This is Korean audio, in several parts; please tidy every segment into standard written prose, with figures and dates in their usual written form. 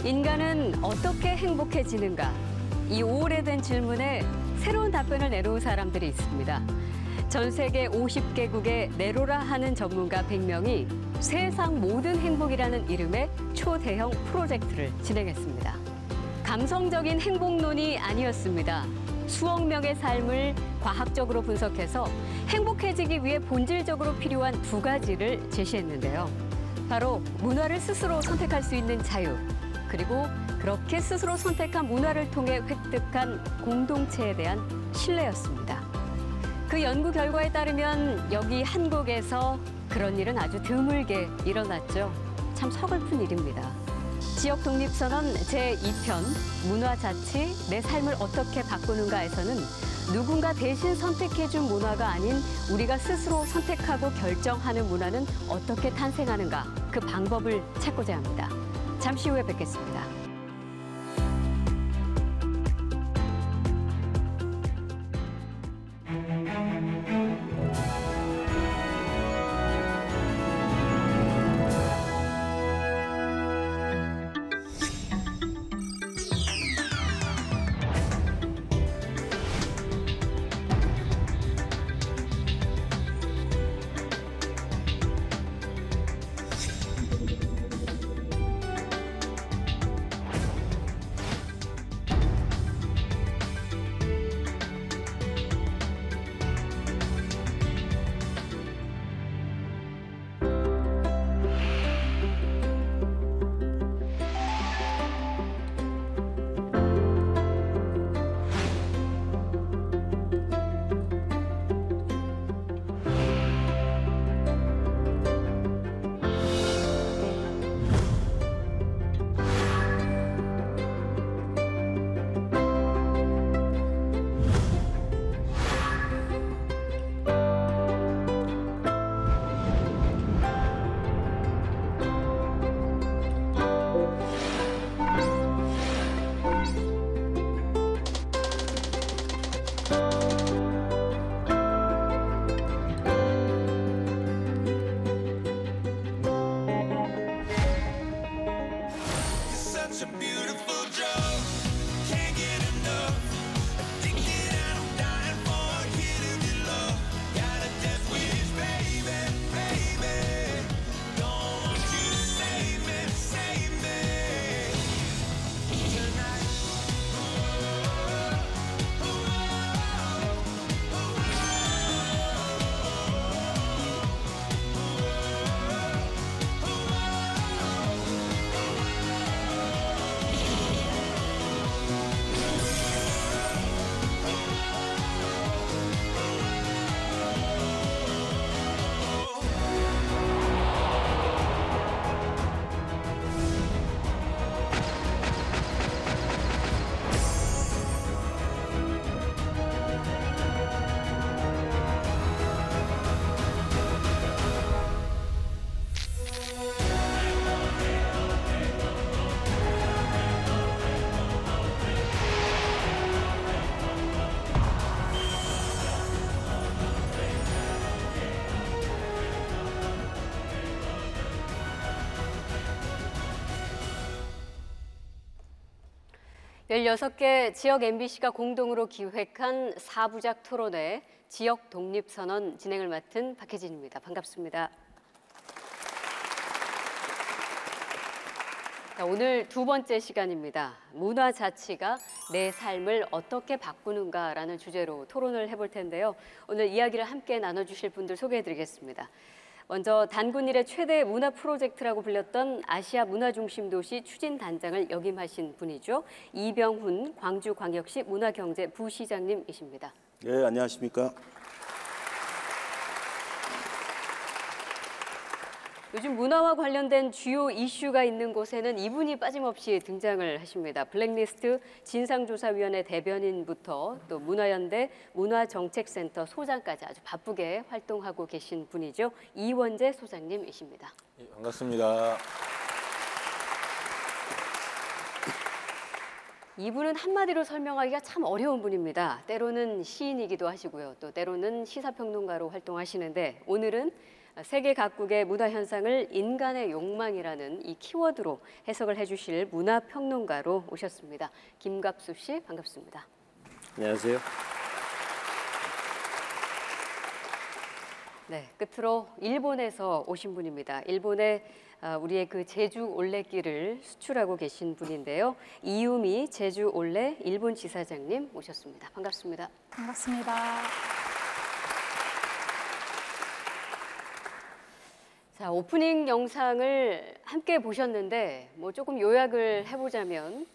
인간은 어떻게 행복해지는가? 이 오래된 질문에 새로운 답변을 내놓은 사람들이 있습니다. 전 세계 50개국의 내로라 하는 전문가 100명이 세상 모든 행복이라는 이름의 초대형 프로젝트를 진행했습니다. 감성적인 행복론이 아니었습니다. 수억 명의 삶을 과학적으로 분석해서 행복해지기 위해 본질적으로 필요한 두 가지를 제시했는데요. 바로 문화를 스스로 선택할 수 있는 자유, 그리고 그렇게 스스로 선택한 문화를 통해 획득한 공동체에 대한 신뢰였습니다. 그 연구 결과에 따르면 여기 한국에서 그런 일은 아주 드물게 일어났죠. 참 서글픈 일입니다. 지역 독립선언 제2편 문화자치, 내 삶을 어떻게 바꾸는가에서는 누군가 대신 선택해준 문화가 아닌 우리가 스스로 선택하고 결정하는 문화는 어떻게 탄생하는가, 그 방법을 찾고자 합니다. 잠시 후에 뵙겠습니다. 열여섯 개 지역 MBC가 공동으로 기획한 4부작 토론회 지역 독립선언 진행을 맡은 박혜진입니다. 반갑습니다. 자, 오늘 두 번째 시간입니다. 문화 자치가 내 삶을 어떻게 바꾸는가라는 주제로 토론을 해볼 텐데요. 오늘 이야기를 함께 나눠주실 분들 소개해드리겠습니다. 먼저 단군 이래 최대 문화 프로젝트라고 불렸던 아시아 문화중심도시 추진단장을 역임하신 분이죠. 이병훈 광주광역시 문화경제 부시장님이십니다. 네, 안녕하십니까. 요즘 문화와 관련된 주요 이슈가 있는 곳에는 이분이 빠짐없이 등장을 하십니다. 블랙리스트 진상조사위원회 대변인부터 또 문화연대 문화정책센터 소장까지 아주 바쁘게 활동하고 계신 분이죠. 이원재 소장님이십니다. 예, 반갑습니다. 이분은 한마디로 설명하기가 참 어려운 분입니다. 때로는 시인이기도 하시고요. 또 때로는 시사평론가로 활동하시는데 오늘은 세계 각국의 문화 현상을 인간의 욕망이라는 이 키워드로 해석을 해주실 문화평론가로 오셨습니다. 김갑수 씨 반갑습니다. 안녕하세요. 네, 끝으로 일본에서 오신 분입니다. 일본에 우리의 그 제주 올레길을 수출하고 계신 분인데요. 이유미 제주 올레 일본 지사장님 모셨습니다. 반갑습니다. 반갑습니다. 자, 오프닝 영상을 함께 보셨는데 뭐 조금 요약을 해보자면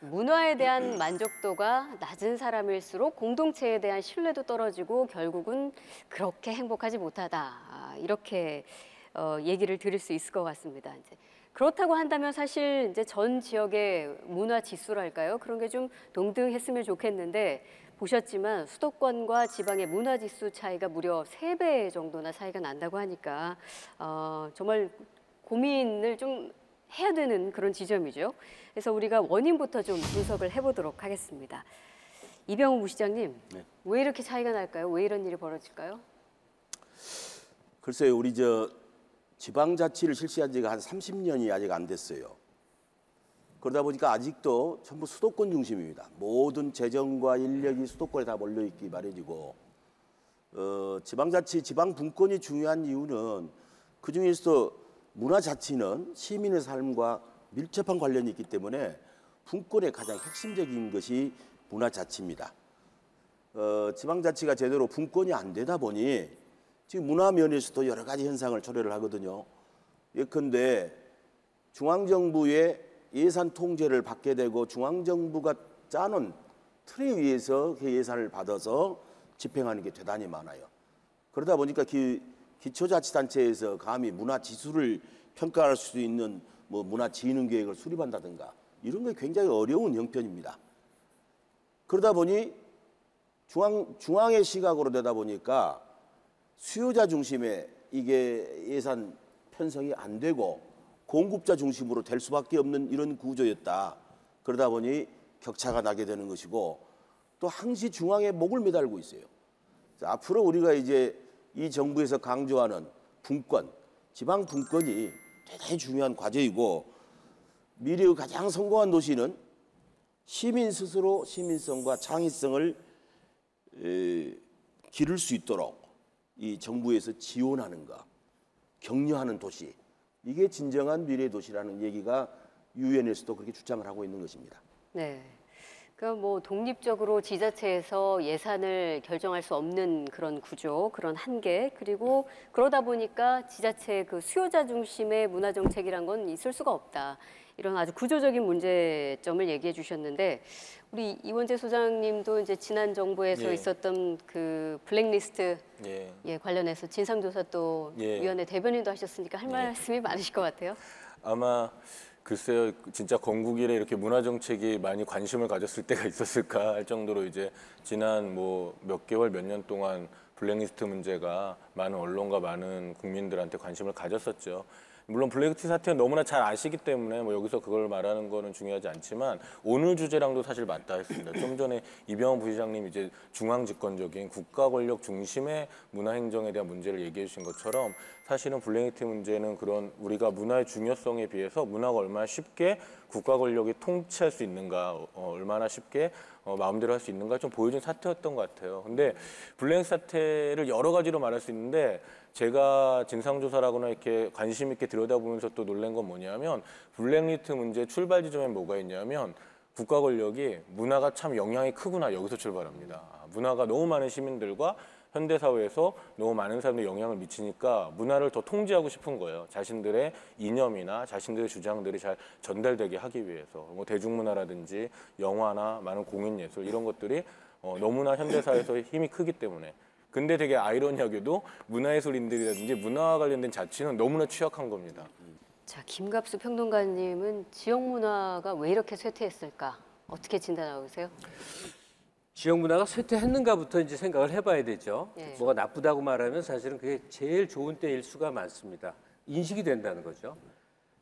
문화에 대한 만족도가 낮은 사람일수록 공동체에 대한 신뢰도 떨어지고 결국은 그렇게 행복하지 못하다. 이렇게 얘기를 드릴 수 있을 것 같습니다. 이제 그렇다고 한다면 사실 이제 전 지역의 문화 지수랄까요? 그런 게 좀 동등했으면 좋겠는데 보셨지만 수도권과 지방의 문화 지수 차이가 무려 3배 정도나 차이가 난다고 하니까 정말 고민을 좀 해야 되는 그런 지점이죠. 그래서 우리가 원인부터 좀 분석을 해보도록 하겠습니다. 이병우 부시장님, 네. 왜 이렇게 차이가 날까요? 왜 이런 일이 벌어질까요? 글쎄요, 우리 지방자치를 실시한 지가 한 30년이 아직 안 됐어요. 그러다 보니까 아직도 전부 수도권 중심입니다. 모든 재정과 인력이 수도권에 다 몰려있기 마련이고 지방자치, 지방분권이 중요한 이유는 그중에서도 문화자치는 시민의 삶과 밀접한 관련이 있기 때문에 분권의 가장 핵심적인 것이 문화자치입니다. 지방자치가 제대로 분권이 안 되다 보니 지금 문화 면에서도 여러 가지 현상을 초래를 하거든요. 예컨대 중앙정부의 예산 통제를 받게 되고 중앙정부가 짜놓은 틀에 의해서 그 예산을 받아서 집행하는 게 대단히 많아요. 그러다 보니까 기초자치단체에서 감히 문화지수를 평가할 수 있는 뭐 문화진흥계획을 수립한다든가 이런 게 굉장히 어려운 형편입니다. 그러다 보니 중앙의 시각으로 되다 보니까 수요자 중심의 이게 예산 편성이 안 되고 공급자 중심으로 될 수밖에 없는 이런 구조였다. 그러다 보니 격차가 나게 되는 것이고 또 항시 중앙에 목을 매달고 있어요. 앞으로 우리가 이제 이 정부에서 강조하는 분권, 지방 분권이 대단히 중요한 과제이고 미래의 가장 성공한 도시는 시민 스스로 시민성과 창의성을 기를 수 있도록 이 정부에서 지원하는 것, 격려하는 도시. 이게 진정한 미래 도시라는 얘기가 유엔에서도 그렇게 주장을 하고 있는 것입니다. 네. 그러니까 뭐 독립적으로 지자체에서 예산을 결정할 수 없는 그런 구조, 그런 한계, 그리고 그러다 보니까 지자체의 그 수요자 중심의 문화 정책이란 건 있을 수가 없다. 이런 아주 구조적인 문제점을 얘기해 주셨는데 우리 이원재 소장님도 이제 지난 정부에서 예. 있었던 그 블랙리스트 예. 관련해서 진상조사 또 위원회 대변인도 하셨으니까 할 말씀이 많으실 것 같아요. 아마 글쎄요, 진짜 건국 이래 이렇게 문화 정책이 많이 관심을 가졌을 때가 있었을까 할 정도로 이제 지난 뭐 몇 개월, 몇 년 동안 블랙리스트 문제가 많은 언론과 많은 국민들한테 관심을 가졌었죠. 물론 블랙리스트 사태는 너무나 잘 아시기 때문에 뭐 여기서 그걸 말하는 거는 중요하지 않지만 오늘 주제랑도 사실 맞닿아 있습니다. 좀 전에 이병헌 부시장님 이제 중앙 집권적인 국가 권력 중심의 문화 행정에 대한 문제를 얘기해 주신 것처럼 사실은 블랙리스트 문제는 그런 우리가 문화의 중요성에 비해서 문화가 얼마나 쉽게 국가 권력이 통치할 수 있는가, 얼마나 쉽게 마음대로 할 수 있는가 좀 보여준 사태였던 것 같아요. 근데 블랙리스트 사태를 여러 가지로 말할 수 있는데 제가 진상조사라거나 이렇게 관심 있게 들여다보면서 또 놀란 건 뭐냐면 블랙리스트 문제 출발 지점에 뭐가 있냐면 국가 권력이 문화가 참 영향이 크구나 여기서 출발합니다. 문화가 너무 많은 시민들과 현대사회에서 너무 많은 사람들이 영향을 미치니까 문화를 더 통제하고 싶은 거예요. 자신들의 이념이나 자신들의 주장들이 잘 전달되게 하기 위해서. 뭐 대중문화라든지 영화나 많은 공연예술 이런 것들이 너무나 현대사회에서 힘이 크기 때문에. 근데 되게 아이러니하게도 문화예술인들이라든지 문화와 관련된 자치는 너무나 취약한 겁니다. 자, 김갑수 평론가님은 지역 문화가 왜 이렇게 쇠퇴했을까? 어떻게 진단하고 계세요? 지역 문화가 쇠퇴했는가부터 이제 생각을 해봐야 되죠. 예. 뭐가 나쁘다고 말하면 사실은 그게 제일 좋은 때일 수가 많습니다. 인식이 된다는 거죠.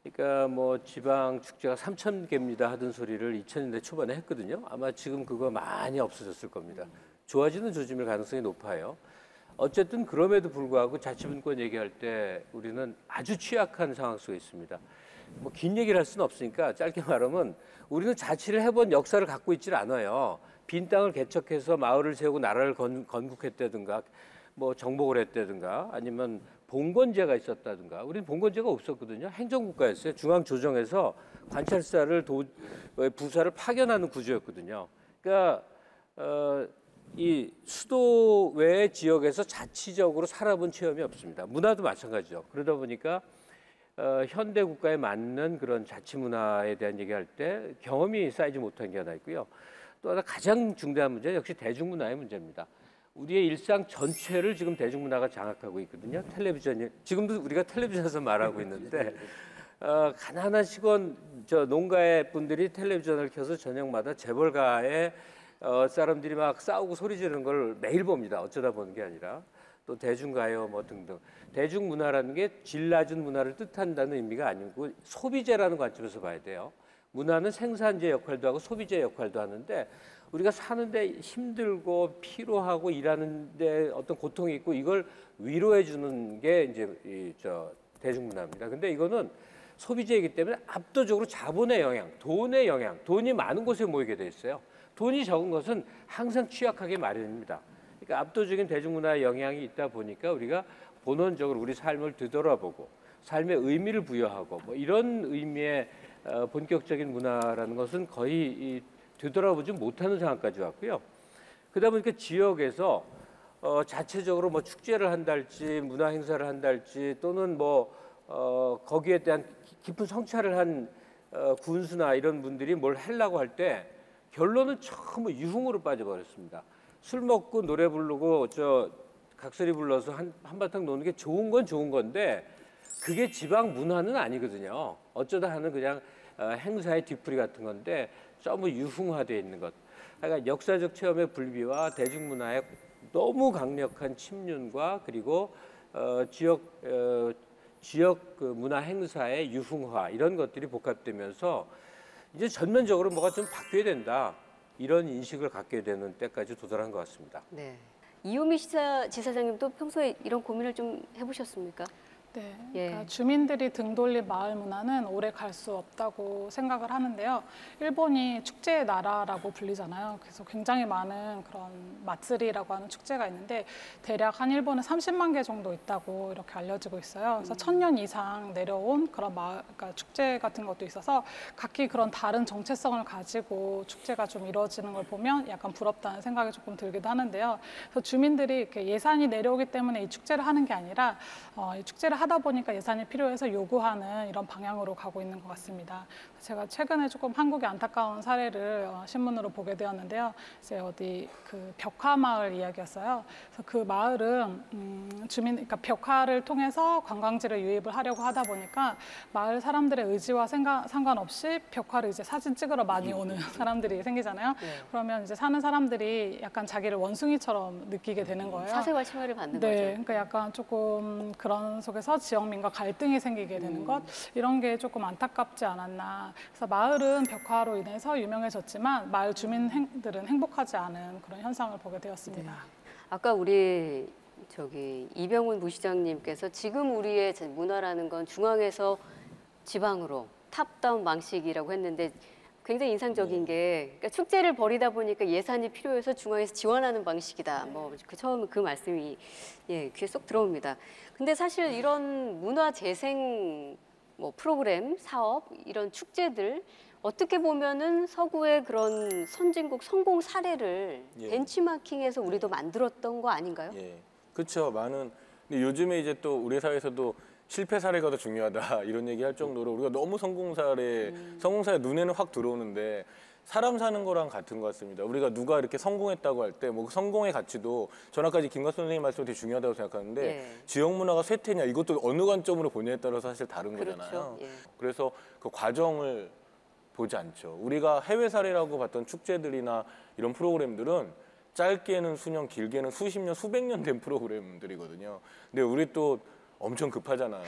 그러니까 뭐 지방 축제가 3,000개입니다 하던 소리를 2000년대 초반에 했거든요. 아마 지금 그거 많이 없어졌을 겁니다. 좋아지는 조짐일 가능성이 높아요. 어쨌든 그럼에도 불구하고 자치분권 얘기할 때 우리는 아주 취약한 상황 속에 있습니다. 뭐 긴 얘기를 할 수는 없으니까 짧게 말하면 우리는 자치를 해본 역사를 갖고 있질 않아요. 빈 땅을 개척해서 마을을 세우고 나라를 건국했다든가 뭐 정복을 했다든가 아니면 봉건제가 있었다든가 우리는 봉건제가 없었거든요. 행정국가였어요. 중앙조정에서 관찰사를 부사를 파견하는 구조였거든요. 그러니까 이 수도 외의 지역에서 자치적으로 살아본 체험이 없습니다. 문화도 마찬가지죠. 그러다 보니까 현대 국가에 맞는 그런 자치 문화에 대한 얘기할 때 경험이 쌓이지 못한 게 하나 있고요. 또 하나 가장 중대한 문제는 역시 대중문화의 문제입니다. 우리의 일상 전체를 지금 대중문화가 장악하고 있거든요. 텔레비전이 지금도 우리가 텔레비전에서 말하고 있는데 가난한 시골 저 농가의 분들이 텔레비전을 켜서 저녁마다 재벌가의 사람들이 막 싸우고 소리 지르는 걸 매일 봅니다. 어쩌다 보는 게 아니라 또 대중가요 뭐 등등. 대중문화라는 게 질 낮은 문화를 뜻한다는 의미가 아니고 소비재라는 관점에서 봐야 돼요. 문화는 생산재 역할도 하고 소비재 역할도 하는데 우리가 사는데 힘들고 피로하고 일하는데 어떤 고통이 있고 이걸 위로해 주는 게 이제 대중문화입니다. 근데 이거는 소비재이기 때문에 압도적으로 자본의 영향, 돈의 영향, 돈이 많은 곳에 모이게 돼 있어요. 돈이 적은 것은 항상 취약하게 마련입니다. 그러니까 압도적인 대중문화의 영향이 있다 보니까 우리가 본원적으로 우리 삶을 되돌아보고 삶의 의미를 부여하고 뭐 이런 의미의 본격적인 문화라는 것은 거의 되돌아보지 못하는 상황까지 왔고요. 그러다 보니까 지역에서 자체적으로 뭐 축제를 한달지 문화 행사를 한달지 또는 뭐 거기에 대한 깊은 성찰을 한 군수나 이런 분들이 뭘 하려고 할 때 결론은 처음 유흥으로 빠져버렸습니다. 술 먹고 노래 부르고 각소리 불러서 한바탕 노는 게 좋은 건 좋은 건데 그게 지방 문화는 아니거든요. 어쩌다 하는 그냥 행사의 뒤풀이 같은 건데 너무 유흥화되어 있는 것. 그러니까 역사적 체험의 불비와 대중문화의 너무 강력한 침륜과 그리고 지역 그 문화 행사의 유흥화 이런 것들이 복합되면서 이제 전면적으로 뭐가 좀 바뀌어야 된다. 이런 인식을 갖게 되는 때까지 도달한 것 같습니다. 네. 이효미 지사장님도 평소에 이런 고민을 좀 해보셨습니까? 네, 예. 그러니까 주민들이 등 돌린 마을 문화는 오래 갈 수 없다고 생각을 하는데요. 일본이 축제의 나라라고 불리잖아요. 그래서 굉장히 많은 그런 마쓰리라고 하는 축제가 있는데 대략 한 일본에 30만 개 정도 있다고 이렇게 알려지고 있어요. 그래서 1000년 이상 내려온 그런 그러니까 축제 같은 것도 있어서 각기 그런 다른 정체성을 가지고 축제가 좀 이루어지는 걸 보면 약간 부럽다는 생각이 조금 들기도 하는데요. 그래서 주민들이 이렇게 예산이 내려오기 때문에 이 축제를 하는 게 아니라 이 축제를 하다 보니까 예산이 필요해서 요구하는 이런 방향으로 가고 있는 것 같습니다. 제가 최근에 조금 한국의 안타까운 사례를 신문으로 보게 되었는데요. 이제 어디 그 벽화 마을 이야기였어요. 그래서 그 마을은 그러니까 벽화를 통해서 관광지를 유입을 하려고 하다 보니까 마을 사람들의 의지와 상관없이 벽화를 이제 사진 찍으러 많이 오는 사람들이 생기잖아요. 네. 그러면 이제 사는 사람들이 약간 자기를 원숭이처럼 느끼게 되는 거예요. 사생활 침해를 받는 네, 거죠. 그러니까 약간 조금 그런 속에서 지역민과 갈등이 생기게 되는 것 이런 게 조금 안타깝지 않았나. 그래서 마을은 벽화로 인해서 유명해졌지만 마을 주민들은 행복하지 않은 그런 현상을 보게 되었습니다. 아까 우리 이병훈 부시장님께서 지금 우리의 문화라는 건 중앙에서 지방으로 탑다운 방식이라고 했는데 굉장히 인상적인 게 그러니까 축제를 벌이다 보니까 예산이 필요해서 중앙에서 지원하는 방식이다. 뭐 처음 그 말씀이 귀에 쏙 들어옵니다. 근데 사실 이런 문화 재생 뭐 프로그램, 사업 이런 축제들 어떻게 보면은 서구의 그런 선진국 성공 사례를 벤치마킹해서 우리도 만들었던 거 아닌가요? 예, 그렇죠. 근데 요즘에 이제 또 우리 사회에서도 실패 사례가 더 중요하다 이런 얘기할 정도로 우리가 너무 성공 사례 눈에는 확 들어오는데 사람 사는 거랑 같은 것 같습니다. 우리가 누가 이렇게 성공했다고 할 때 뭐 성공의 가치도 전화까지 김갑수 선생님 말씀이 되게 중요하다고 생각하는데 지역 문화가 쇠퇴냐 이것도 어느 관점으로 보냐에 따라서 사실 다른 거잖아요. 그렇죠. 그래서 그 과정을 보지 않죠. 우리가 해외 사례라고 봤던 축제들이나 이런 프로그램들은 짧게는 수년, 길게는 수십 년, 수백 년 된 프로그램들이거든요. 근데 우리 또 엄청 급하잖아요.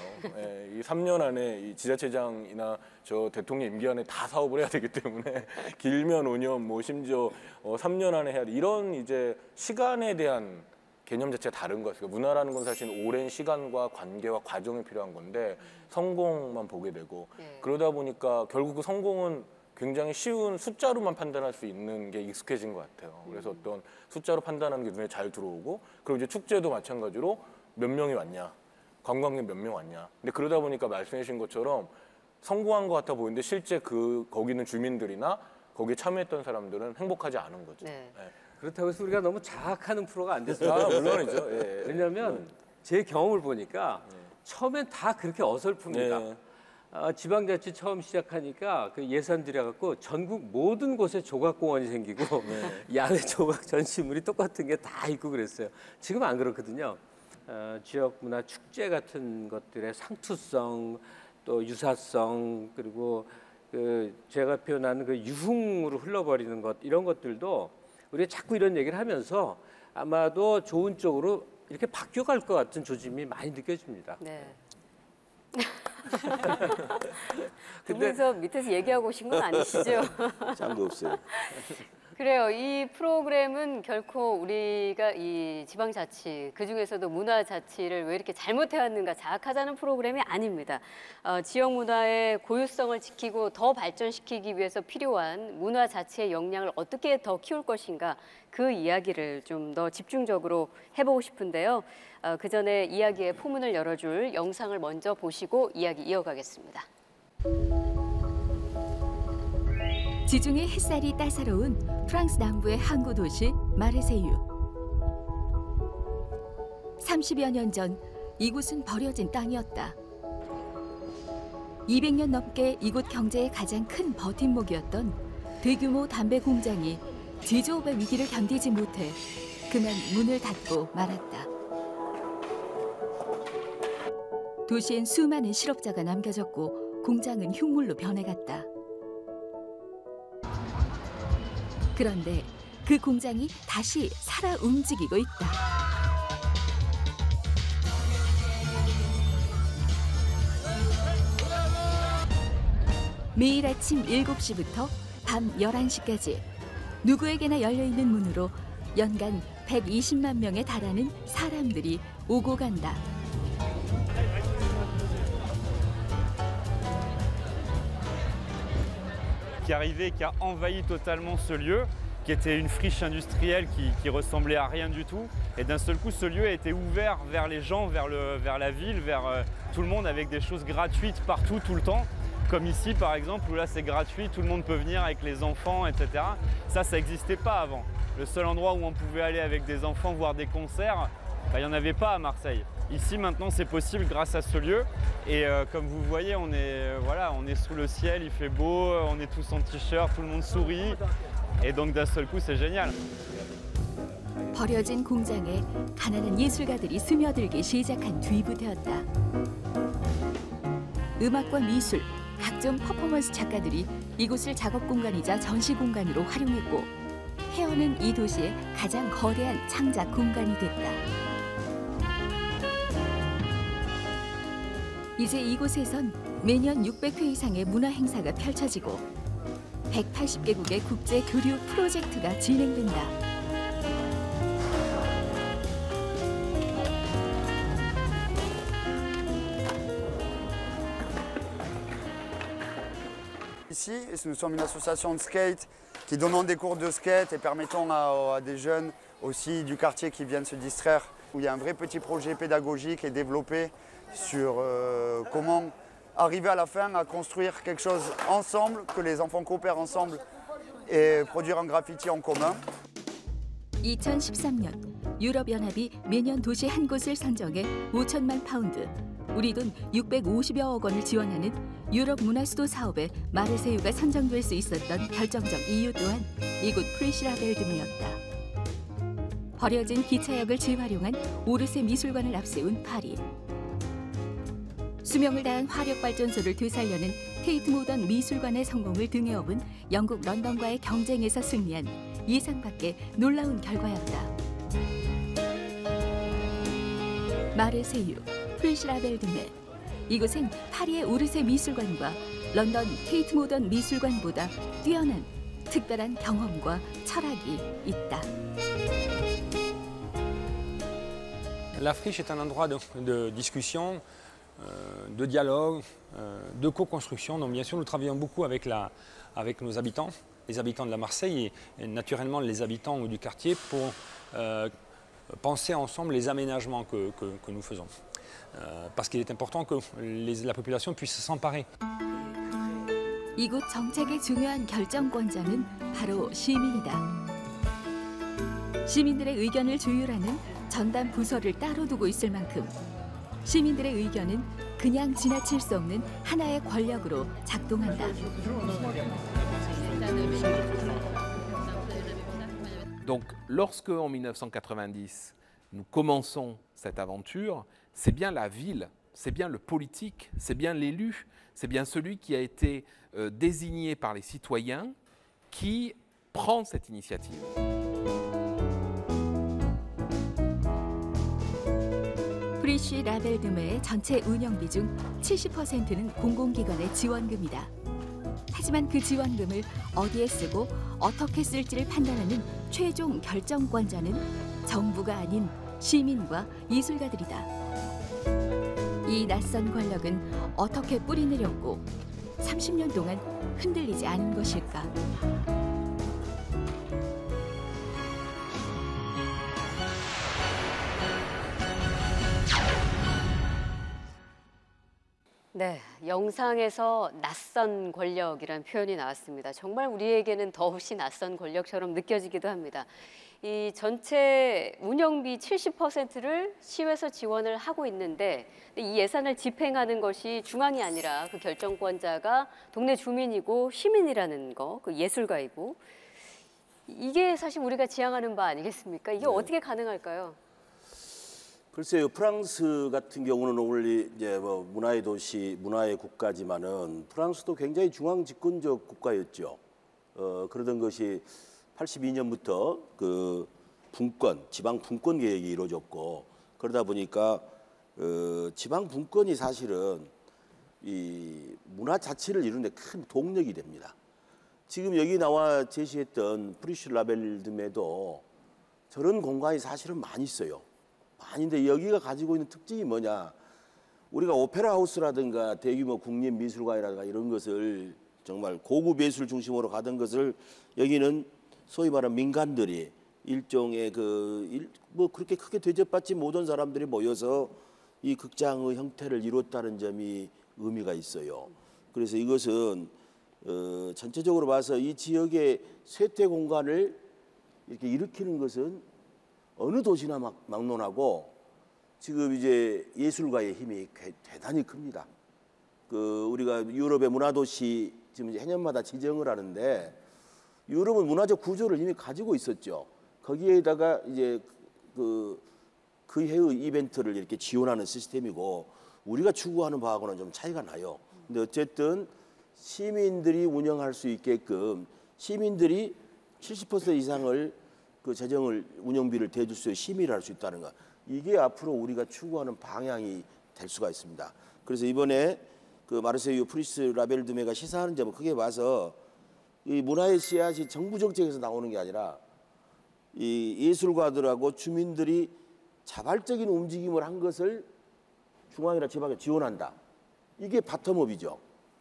이 3년 안에 이 지자체장이나 저 대통령 임기 안에 다 사업을 해야 되기 때문에 길면 5년, 뭐 심지어 3년 안에 해야 돼. 이런 이제 시간에 대한 개념 자체가 다른 것 같아요. 문화라는 건 사실 오랜 시간과 관계와 과정이 필요한 건데 성공만 보게 되고 그러다 보니까 결국 그 성공은 굉장히 쉬운 숫자로만 판단할 수 있는 게 익숙해진 것 같아요. 그래서 어떤 숫자로 판단하는 게 눈에 잘 들어오고 그리고 이제 축제도 마찬가지로 몇 명이 왔냐, 관광객 몇 명 왔냐. 근데 그러다 보니까 말씀해 주신 것처럼 성공한 것 같아 보이는데 실제 거기 있는 주민들이나 거기에 참여했던 사람들은 행복하지 않은 거죠. 네. 네. 그렇다고 해서 우리가 너무 자학하는 프로가 안 됐어요. 물론이죠. 예. 왜냐하면 제 경험을 보니까 처음엔 다 그렇게 어설픕니다. 네. 지방자치 처음 시작하니까 그 예산 들여갖고 전국 모든 곳에 조각공원이 생기고 야외 조각 전시물이 똑같은 게 다 있고 그랬어요. 지금 안 그렇거든요. 지역 문화 축제 같은 것들의 상투성 또 유사성 그리고 그 제가 표현하는 그 유흥으로 흘러버리는 것 이런 것들도 우리가 자꾸 이런 얘기를 하면서 아마도 좋은 쪽으로 이렇게 바뀌어갈 것 같은 조짐이 많이 느껴집니다. 네. 두 분이서 밑에서 얘기하고 오신 건 아니시죠? 짠거 없어요. 그래요. 이 프로그램은 결코 우리가 이 지방자치, 그중에서도 문화자치를 왜 이렇게 잘못해왔는가 자학하자는 프로그램이 아닙니다. 지역 문화의 고유성을 지키고 더 발전시키기 위해서 필요한 문화자치의 역량을 어떻게 더 키울 것인가 그 이야기를 좀 더 집중적으로 해보고 싶은데요. 그 전에 이야기의 포문을 열어줄 영상을 먼저 보시고 이야기 이어가겠습니다. 지중해 햇살이 따사로운 프랑스 남부의 항구 도시 마르세유. 30여 년 전 이곳은 버려진 땅이었다. 200년 넘게 이곳 경제의 가장 큰 버팀목이었던 대규모 담배 공장이 제조업의 위기를 견디지 못해 그만 문을 닫고 말았다. 도시엔 수많은 실업자가 남겨졌고 공장은 흉물로 변해갔다. 그런데 그 공장이 다시 살아 움직이고 있다. 매일 아침 7시부터 밤 11시까지 누구에게나 열려있는 문으로 연간 120만 명에 달하는 사람들이 오고 간다. Qui arrivait, qui a envahi totalement ce lieu, qui était une friche industrielle qui ressemblait à rien du tout. Et d'un seul coup, ce lieu a été ouvert vers les gens, vers la ville, vers tout le monde, avec des choses gratuites partout, tout le temps. Comme ici, par exemple, où là c'est gratuit, tout le monde peut venir avec les enfants, etc. Ça n'existait pas avant. Le seul endroit où on pouvait aller avec des enfants voir des concerts, il n'y en avait pas à Marseille. Ici, maintenant, c'est possible grâce à ce lieu. Et comme vous voyez, on est sous le ciel, il fait beau, on est tous en t-shirt, tout le monde sourit. Et donc, d'un seul coup, c'est génial. 버려진 공장에 가난한 예술가들이 스며들기 시작한 뒤부터였다. 음악과 미술, 각종 퍼포먼스 작가들이 이곳을 작업 공간이자 전시 공간으로 활용했고 헤어는 이 도시의 가장 거대한 창작 공간이 됐다. 이제 이곳에선 매년 600회 이상의 문화 행사가 펼쳐지고 180개국의 국제 교류 프로젝트가 진행된다. Ici, nous sommes une association de skate qui donnons des cours de skate et permettons à des jeunes aussi du quartier qui viennent se distraire, où il y a un vrai petit projet pédagogique et développé sur comment arriver à la fin à construire quelque chose ensemble, que les enfants coopèrent ensemble et produire un graffiti en commun. 2013년 유럽연합이 매년 도시 한 곳을 선정해 5천만 파운드, 우리 돈 650여억 원을 지원하는 유럽 문화수도 사업에 마르세유가 선정될 수 있었던 결정적 이유 또한 이곳 프리시라벨드메였다. 버려진 기차역을 재활용한 오르세 미술관을 앞세운 파리. 수명을 다한 화력발전소를 되살려는 테이트 모던 미술관의 성공을 등에 업은 영국 런던과의 경쟁에서 승리한 예상 밖의 놀라운 결과였다. 마르세유, 프리시라벨드메. 이곳엔 파리의 오르세 미술관과 런던 테이트 모던 미술관보다 뛰어난 특별한 경험과 철학이 있다. La friche est un endroit de discussion, de dialogue, de co-construction. Donc bien sûr, nous travaillons beaucoup avec nos habitants, les habitants de la Marseille et naturellement les habitants du quartier pour penser ensemble les aménagements que nous faisons. Parce qu'il est important que la population puisse s'emparer. 이곳 정책의 중요한 결정권자는 바로 시민이다. 시민들의 의견을 조율하는 전담 부서를 따로 두고 있을 만큼 시민들의 의견은 그냥 지나칠 수 없는 하나의 권력으로 작동한다. Donc, lorsque en 1990, nous commençons cette aventure, c'est bien la ville, c'est bien le politique, c'est bien l'élu, c'est bien celui qui a été désigné par les citoyens qui prend cette initiative. 프리쉬 라벨드메의 전체 운영비 중 70%는 공공기관의 지원금이다. 하지만 그 지원금을 어디에 쓰고 어떻게 쓸지를 판단하는 최종 결정권자는 정부가 아닌 시민과 예술가들이다. 이 낯선 권력은 어떻게 뿌리 내렸고 30년 동안 흔들리지 않은 것일까? 네, 영상에서 낯선 권력이라는 표현이 나왔습니다. 정말 우리에게는 더없이 낯선 권력처럼 느껴지기도 합니다. 이 전체 운영비 70%를 시에서 지원을 하고 있는데 이 예산을 집행하는 것이 중앙이 아니라 그 결정권자가 동네 주민이고 시민이라는 거, 그 예술가이고 이게 사실 우리가 지향하는 바 아니겠습니까? 이게 어떻게 가능할까요? 글쎄요, 프랑스 같은 경우는 원래 이제 뭐 문화의 도시, 문화의 국가지만은 프랑스도 굉장히 중앙 집권적 국가였죠. 그러던 것이 82년부터 그 분권, 지방 분권 계획이 이루어졌고 그러다 보니까 지방 분권이 사실은 이 문화 자치를 이루는 데 큰 동력이 됩니다. 지금 여기 나와 제시했던 프리쉬 라벨드메도 저런 공간이 사실은 많이 있어요. 많은데 여기가 가지고 있는 특징이 뭐냐? 우리가 오페라 하우스라든가 대규모 국립미술관이라든가 이런 것을 정말 고급 예술 중심으로 가던 것을 여기는 소위 말하는 민간들이 일종의 뭐 그렇게 크게 대접받지 못한 사람들이 모여서 이 극장의 형태를 이뤘다는 점이 의미가 있어요. 그래서 이것은 전체적으로 봐서 이 지역의 쇠퇴 공간을 이렇게 일으키는 것은 어느 도시나 막론하고 지금 이제 예술가의 힘이 대단히 큽니다. 우리가 유럽의 문화도시 지금 해년마다 지정을 하는데 유럽은 문화적 구조를 이미 가지고 있었죠. 거기에다가 이제 그 해의 이벤트를 이렇게 지원하는 시스템이고 우리가 추구하는 바하고는 좀 차이가 나요. 근데 어쨌든 시민들이 운영할 수 있게끔 시민들이 70% 이상을 그 재정을 운영비를 대줄 수 있는 심의를 할 수 있다는 것. 이게 앞으로 우리가 추구하는 방향이 될 수가 있습니다. 그래서 이번에 그 마르세유 프리스 라벨드메가 시사하는 점을 크게 봐서 이 문화의 씨앗이 정부 정책에서 나오는 게 아니라 이 예술가들하고 주민들이 자발적인 움직임을 한 것을 중앙이나 지방에 지원한다. 이게 바텀업이죠.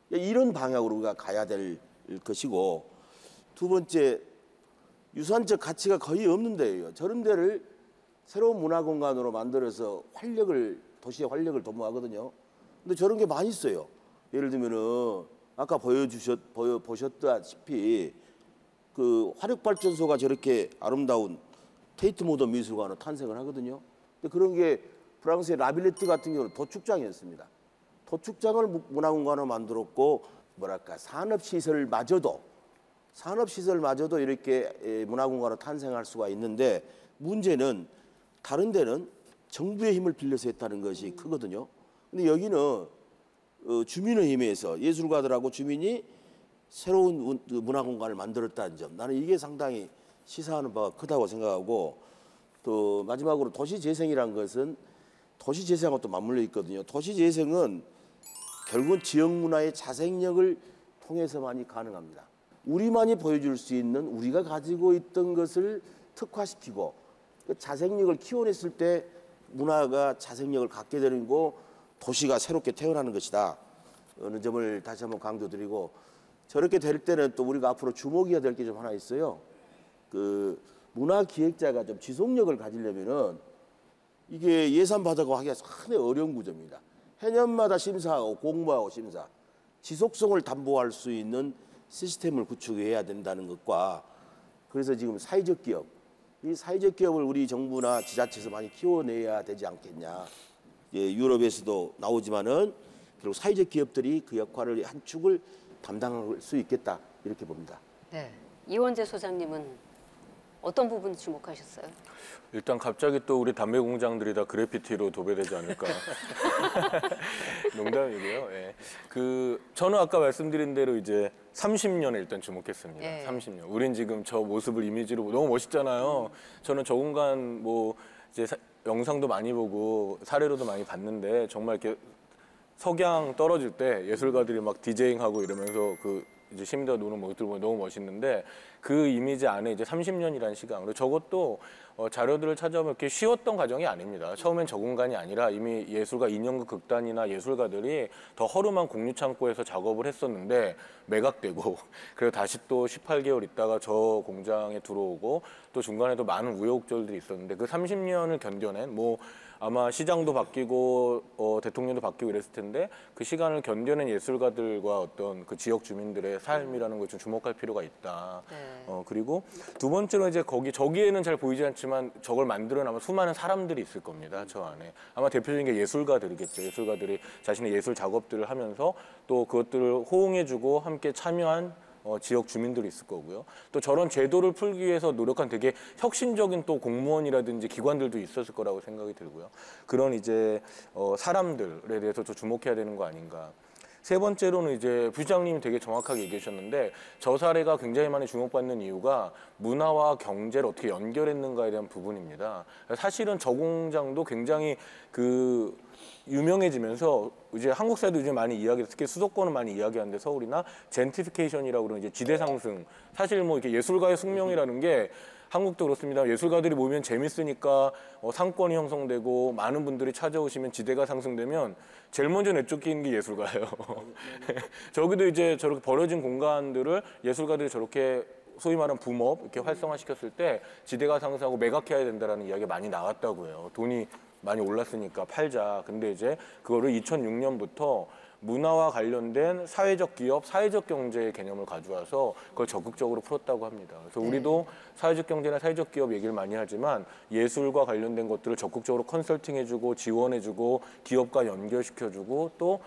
이런 방향으로 우리가 가야 될 것이고 두 번째 유산적 가치가 거의 없는 데예요. 저런 데를 새로운 문화 공간으로 만들어서 도시의 활력을 도모하거든요. 근데 저런 게 많이 있어요. 예를 들면은 아까 보셨다시피 그 화력발전소가 저렇게 아름다운 테이트 모던 미술관으로 탄생을 하거든요. 근데 그런 게 프랑스의 라빌레트 같은 경우는 도축장이었습니다. 도축장을 문화공간으로 만들었고 뭐랄까 산업시설마저도 이렇게 문화공간으로 탄생할 수가 있는데 문제는 다른 데는 정부의 힘을 빌려서 했다는 것이 크거든요. 근데 여기는 주민의 힘에 의해서 예술가들하고 주민이 새로운 문화공간을 만들었다는 점. 나는 이게 상당히 시사하는 바가 크다고 생각하고 또 마지막으로 도시재생이라는 것은 도시재생하고 또 맞물려 있거든요. 도시재생은 결국은 지역문화의 자생력을 통해서만이 가능합니다. 우리만이 보여줄 수 있는 우리가 가지고 있던 것을 특화시키고 그 자생력을 키워냈을 때 문화가 자생력을 갖게 되는 거 도시가 새롭게 태어나는 것이다. 어느 점을 다시 한번 강조드리고 저렇게 될 때는 또 우리가 앞으로 주목해야 될 게 좀 하나 있어요. 그 문화 기획자가 좀 지속력을 가지려면은 이게 예산 받아고 하기가 상당히 어려운 구조입니다. 해년마다 심사하고 공모하고 심사, 지속성을 담보할 수 있는 시스템을 구축해야 된다는 것과 그래서 지금 사회적 기업, 이 사회적 기업을 우리 정부나 지자체에서 많이 키워내야 되지 않겠냐. 예, 유럽에서도 나오지만은 결국 사회적 기업들이 그 역할을 한 축을 담당할 수 있겠다 이렇게 봅니다. 네, 이원재 소장님은 어떤 부분 주목하셨어요? 일단 갑자기 또 우리 담배 공장들이 다 그래피티로 도배되지 않을까. 농담이고요. 예. 저는 아까 말씀드린 대로 이제 30년에 일단 주목했습니다. 예. 30년. 우린 지금 저 모습을 이미지로 너무 멋있잖아요. 저는 저 공간 뭐 이제 영상도 많이 보고 사례로도 많이 봤는데 정말 이렇게 석양 떨어질 때 예술가들이 막 디제잉하고 이러면서 이제 시민들 노는 모습들 보면 너무 멋있는데 그 이미지 안에 이제 30년이라는 시간. 그리고 저것도 자료들을 찾아보면 이렇게 쉬웠던 과정이 아닙니다. 처음엔 저 공간이 아니라 이미 예술가 인형극 극단이나 예술가들이 더 허름한 공유 창고에서 작업을 했었는데 매각되고 그리고 다시 또 18개월 있다가 저 공장에 들어오고 또 중간에도 많은 우여곡절들이 있었는데 그 30년을 견뎌낸 아마 시장도 바뀌고 대통령도 바뀌고 이랬을 텐데 그 시간을 견뎌낸 예술가들과 어떤 그 지역 주민들의 삶이라는 걸 좀 주목할 필요가 있다. 네. 그리고 두 번째로 이제 저기에는 잘 보이지 않지만 저걸 만들어낸 아마 수많은 사람들이 있을 겁니다. 저 안에. 아마 대표적인 게 예술가들이겠죠. 예술가들이 자신의 예술 작업들을 하면서 또 그것들을 호응해주고 함께 참여한 지역 주민들이 있을 거고요. 또 저런 제도를 풀기 위해서 노력한 되게 혁신적인 또 공무원이라든지 기관들도 있었을 거라고 생각이 들고요. 그런 이제 사람들에 대해서 좀 주목해야 되는 거 아닌가. 세 번째로는 이제 부시장님이 되게 정확하게 얘기해 주셨는데 저 사례가 굉장히 많이 주목받는 이유가 문화와 경제를 어떻게 연결했는가에 대한 부분입니다. 사실은 저 공장도 굉장히 유명해지면서 이제 한국 사회도 요즘 많이 특히 수도권은 많이 이야기하는데 서울이나 젠트리피케이션이라고 그러는 이제 지대 상승. 사실 이렇게 예술가의 숙명이라는 게 한국도 그렇습니다. 예술가들이 모이면 재밌으니까 상권이 형성되고 많은 분들이 찾아오시면 지대가 상승되면 제일 먼저 내쫓기는 게 예술가예요. 저기도 이제 저렇게 버려진 공간들을 예술가들이 저렇게 소위 말하는 붐업 이렇게 활성화시켰을 때 지대가 상승하고 매각해야 된다는 이야기가 많이 나왔다고 해요. 돈이 많이 올랐으니까 팔자. 근데 이제 그거를 2006년부터 문화와 관련된 사회적 기업, 사회적 경제의 개념을 가져와서 그걸 적극적으로 풀었다고 합니다. 그래서 우리도 사회적 경제나 사회적 기업 얘기를 많이 하지만 예술과 관련된 것들을 적극적으로 컨설팅해주고 지원해주고 기업과 연결시켜주고 또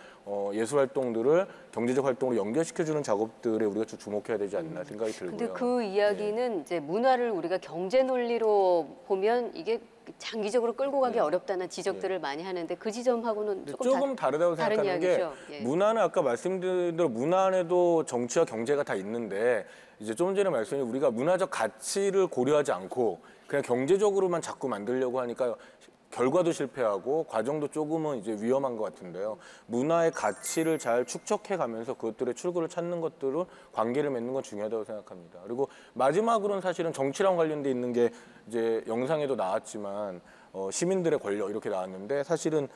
예술 활동들을 경제적 활동으로 연결시켜주는 작업들에 우리가 좀 주목해야 되지 않나 생각이 들고요. 근데 그 이야기는 이제 문화를 우리가 경제 논리로 보면 이게 장기적으로 끌고 가기 어렵다는 지적들을 많이 하는데 그 지점하고는 조금 다르다고 생각하는 게 문화는 아까 말씀드린 대로 문화 안에도 정치와 경제가 다 있는데 이제 좀 전에 말씀드린 우리가 문화적 가치를 고려하지 않고 그냥 경제적으로만 자꾸 만들려고 하니까 결과도 실패하고 과정도 조금은 이제 위험한 것 같은데요. 문화의 가치를 잘 축적해 가면서 그것들의 출구를 찾는 것들은 관계를 맺는 건 중요하다고 생각합니다. 그리고 마지막으로는 사실은 정치랑 관련돼 있는 게 이제 영상에도 나왔지만 시민들의 권력 이렇게 나왔는데 사실은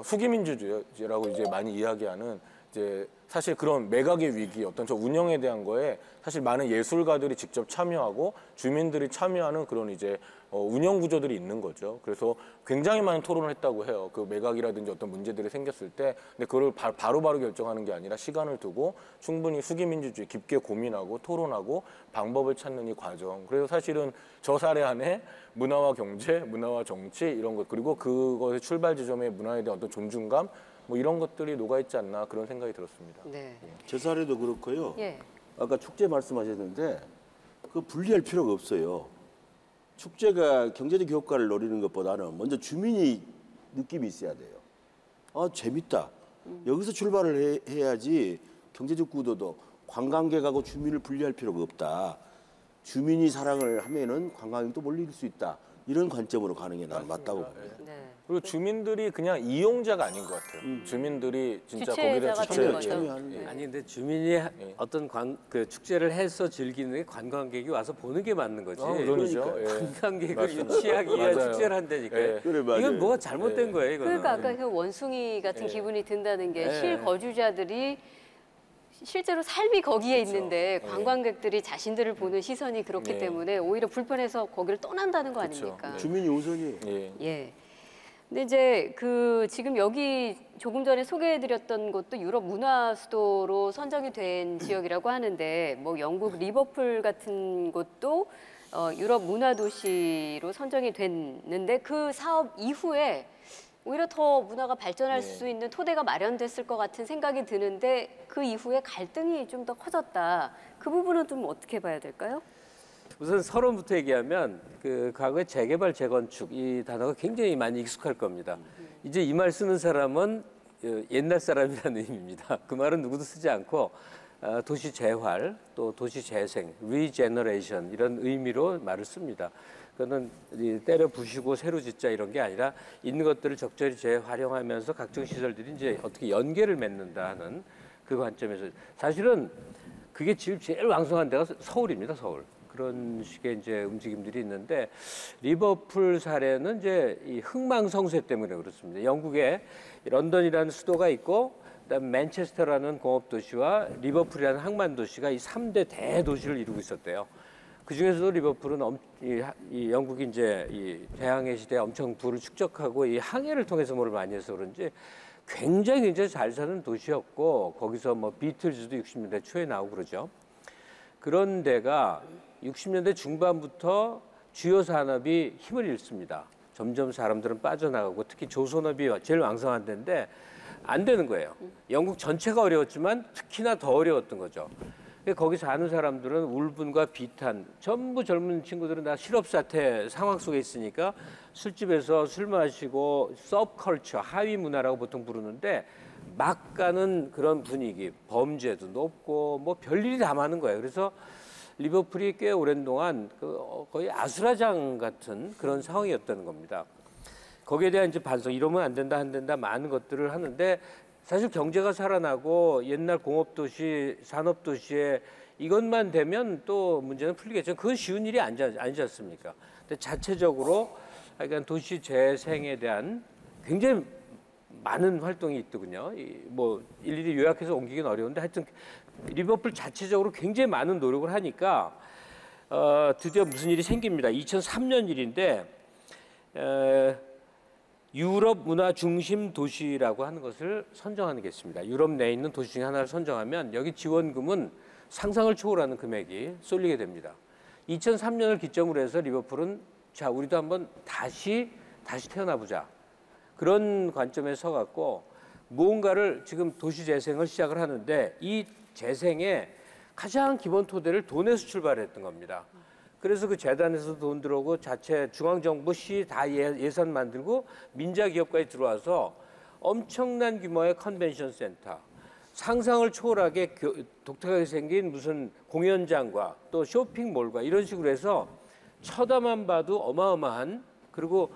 수기민주주의라고 이제 많이 이야기하는 이제 사실 그런 매각의 위기, 어떤 저 운영에 대한 거에 사실 많은 예술가들이 직접 참여하고 주민들이 참여하는 그런 이제 운영 구조들이 있는 거죠. 그래서 굉장히 많은 토론을 했다고 해요. 그 매각이라든지 어떤 문제들이 생겼을 때. 근데 그걸 바로바로 결정하는 게 아니라 시간을 두고 충분히 수기민주주의 깊게 고민하고 토론하고 방법을 찾는 이 과정. 그래서 사실은 저 사례 안에 문화와 경제, 문화와 정치 이런 것 그리고 그것의 출발 지점의 문화에 대한 어떤 존중감 뭐 이런 것들이 녹아있지 않나 그런 생각이 들었습니다. 네. 저 사례도 그렇고요. 예. 아까 축제 말씀하셨는데 그 분리할 필요가 없어요. 축제가 경제적 효과를 노리는 것보다는 먼저 주민이 느낌이 있어야 돼요. 아 재밌다. 여기서 출발을 해야지 경제적 구도도 관광객하고 주민을 분리할 필요가 없다. 주민이 사랑을 하면은 관광객도 몰릴 수 있다. 이런 관점으로 가는 게 나는 맞다고 봅니다. 네. 그리고 주민들이 그냥 이용자가 아닌 것 같아요. 주민들이 진짜 거기다 주체자가 되는 거죠. 참여하는 거예요. 아니 근데 주민이 어떤 그 축제를 해서 즐기는 게 관광객이 와서 보는 게 맞는 거지. 물론이죠. 예. 관광객을 맞습니다. 유치하기 위한 맞아요. 축제를 한다니까. 예. 그래, 맞아요. 이건 뭐가 잘못된 거예요, 이거는. 그러니까 아까 그 원숭이 같은 기분이 든다는 게 예. 실거주자들이 실제로 삶이 거기에 있는데 관광객들이 자신들을 보는 시선이 그렇기 네. 때문에 오히려 불편해서 거기를 떠난다는 거 그렇죠. 아닙니까? 네. 주민이 우선이에요. 예. 예. 근데 이제 그 지금 여기 조금 전에 소개해드렸던 곳도 유럽 문화 수도로 선정이 된 지역이라고 하는데 뭐 영국 리버풀 같은 곳도 유럽 문화 도시로 선정이 됐는데 그 사업 이후에 오히려 더 문화가 발전할 수 있는 토대가 마련됐을 것 같은 생각이 드는데 그 이후에 갈등이 좀 더 커졌다. 그 부분은 좀 어떻게 봐야 될까요? 우선 서론부터 얘기하면 그 과거의 재개발, 재건축 이 단어가 굉장히 많이 익숙할 겁니다. 이제 이 말 쓰는 사람은 옛날 사람이라는 의미입니다. 그 말은 누구도 쓰지 않고 도시 재활, 또 도시 재생, 리제너레이션 이런 의미로 말을 씁니다. 그거는 때려 부수고 새로 짓자 이런 게 아니라 있는 것들을 적절히 재활용하면서 각종 시설들이 이제 어떻게 연계를 맺는다 하는 그 관점에서 사실은 그게 지금 제일 왕성한 데가 서울입니다, 서울. 그런 식의 이제 움직임들이 있는데 리버풀 사례는 이제 이 흥망성쇠 때문에 그렇습니다. 영국에 런던이라는 수도가 있고 그다음 맨체스터라는 공업 도시와 리버풀이라는 항만 도시가 이 3대 대도시를 이루고 있었대요. 그 중에서도 리버풀은 이 영국이 이제 이 대항해 시대에 엄청 부를 축적하고 이 항해를 통해서 뭐를 많이 해서 그런지 굉장히 잘 사는 도시였고 거기서 뭐 비틀즈도 60년대 초에 나오고 그러죠. 그런 데가 60년대 중반부터 주요 산업이 힘을 잃습니다. 점점 사람들은 빠져나가고 특히 조선업이 제일 왕성한 데인데 안 되는 거예요. 영국 전체가 어려웠지만 특히나 더 어려웠던 거죠. 거기 사는 사람들은 울분과 비탄, 전부 젊은 친구들은 다 실업사태 상황 속에 있으니까 술집에서 술 마시고 서브컬처, 하위 문화라고 보통 부르는데 막 가는 그런 분위기, 범죄도 높고 뭐 별일이 다 많은 거예요. 그래서 리버풀이 꽤 오랜 동안 거의 아수라장 같은 그런 상황이었다는 겁니다. 거기에 대한 이제 반성, 이러면 안 된다 많은 것들을 하는데 사실 경제가 살아나고 옛날 공업도시, 산업도시에 이것만 되면 또 문제는 풀리겠죠. 그건 쉬운 일이 아니지 않습니까? 근데 자체적으로 하여간 도시 재생에 대한 굉장히 많은 활동이 있더군요. 뭐 일일이 요약해서 옮기기는 어려운데 하여튼 리버풀 자체적으로 굉장히 많은 노력을 하니까 드디어 무슨 일이 생깁니다. 2003년 일인데 유럽 문화 중심 도시라고 하는 것을 선정하는 게 있습니다. 유럽 내에 있는 도시 중에 하나를 선정하면 여기 지원금은 상상을 초월하는 금액이 쏠리게 됩니다. 2003년을 기점으로 해서 리버풀은 자 우리도 한번 다시 태어나보자. 그런 관점에 서갖고 무언가를 지금 도시 재생을 시작을 하는데 이 재생의 가장 기본 토대를 돈에서 출발했던 겁니다. 그래서 그 재단에서 돈 들어오고 자체 중앙정부, 시 다 예산 만들고 민자기업까지 들어와서 엄청난 규모의 컨벤션 센터, 상상을 초월하게 독특하게 생긴 무슨 공연장과 또 쇼핑몰과 이런 식으로 해서 쳐다만 봐도 어마어마한 그리고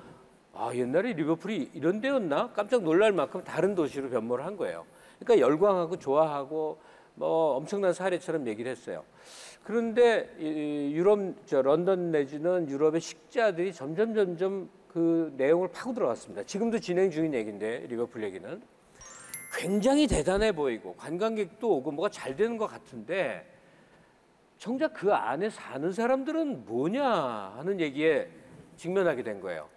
옛날에 리버풀이 이런 데였나? 깜짝 놀랄 만큼 다른 도시로 변모를 한 거예요. 그러니까 열광하고 좋아하고 뭐 엄청난 사례처럼 얘기를 했어요. 그런데 런던 내지는 유럽의 식자들이 점점 그 내용을 파고 들어갔습니다. 지금도 진행 중인 얘기인데 리버풀 얘기는 굉장히 대단해 보이고 관광객도 오고 뭐가 잘 되는 것 같은데 정작 그 안에 사는 사람들은 뭐냐 하는 얘기에 직면하게 된 거예요.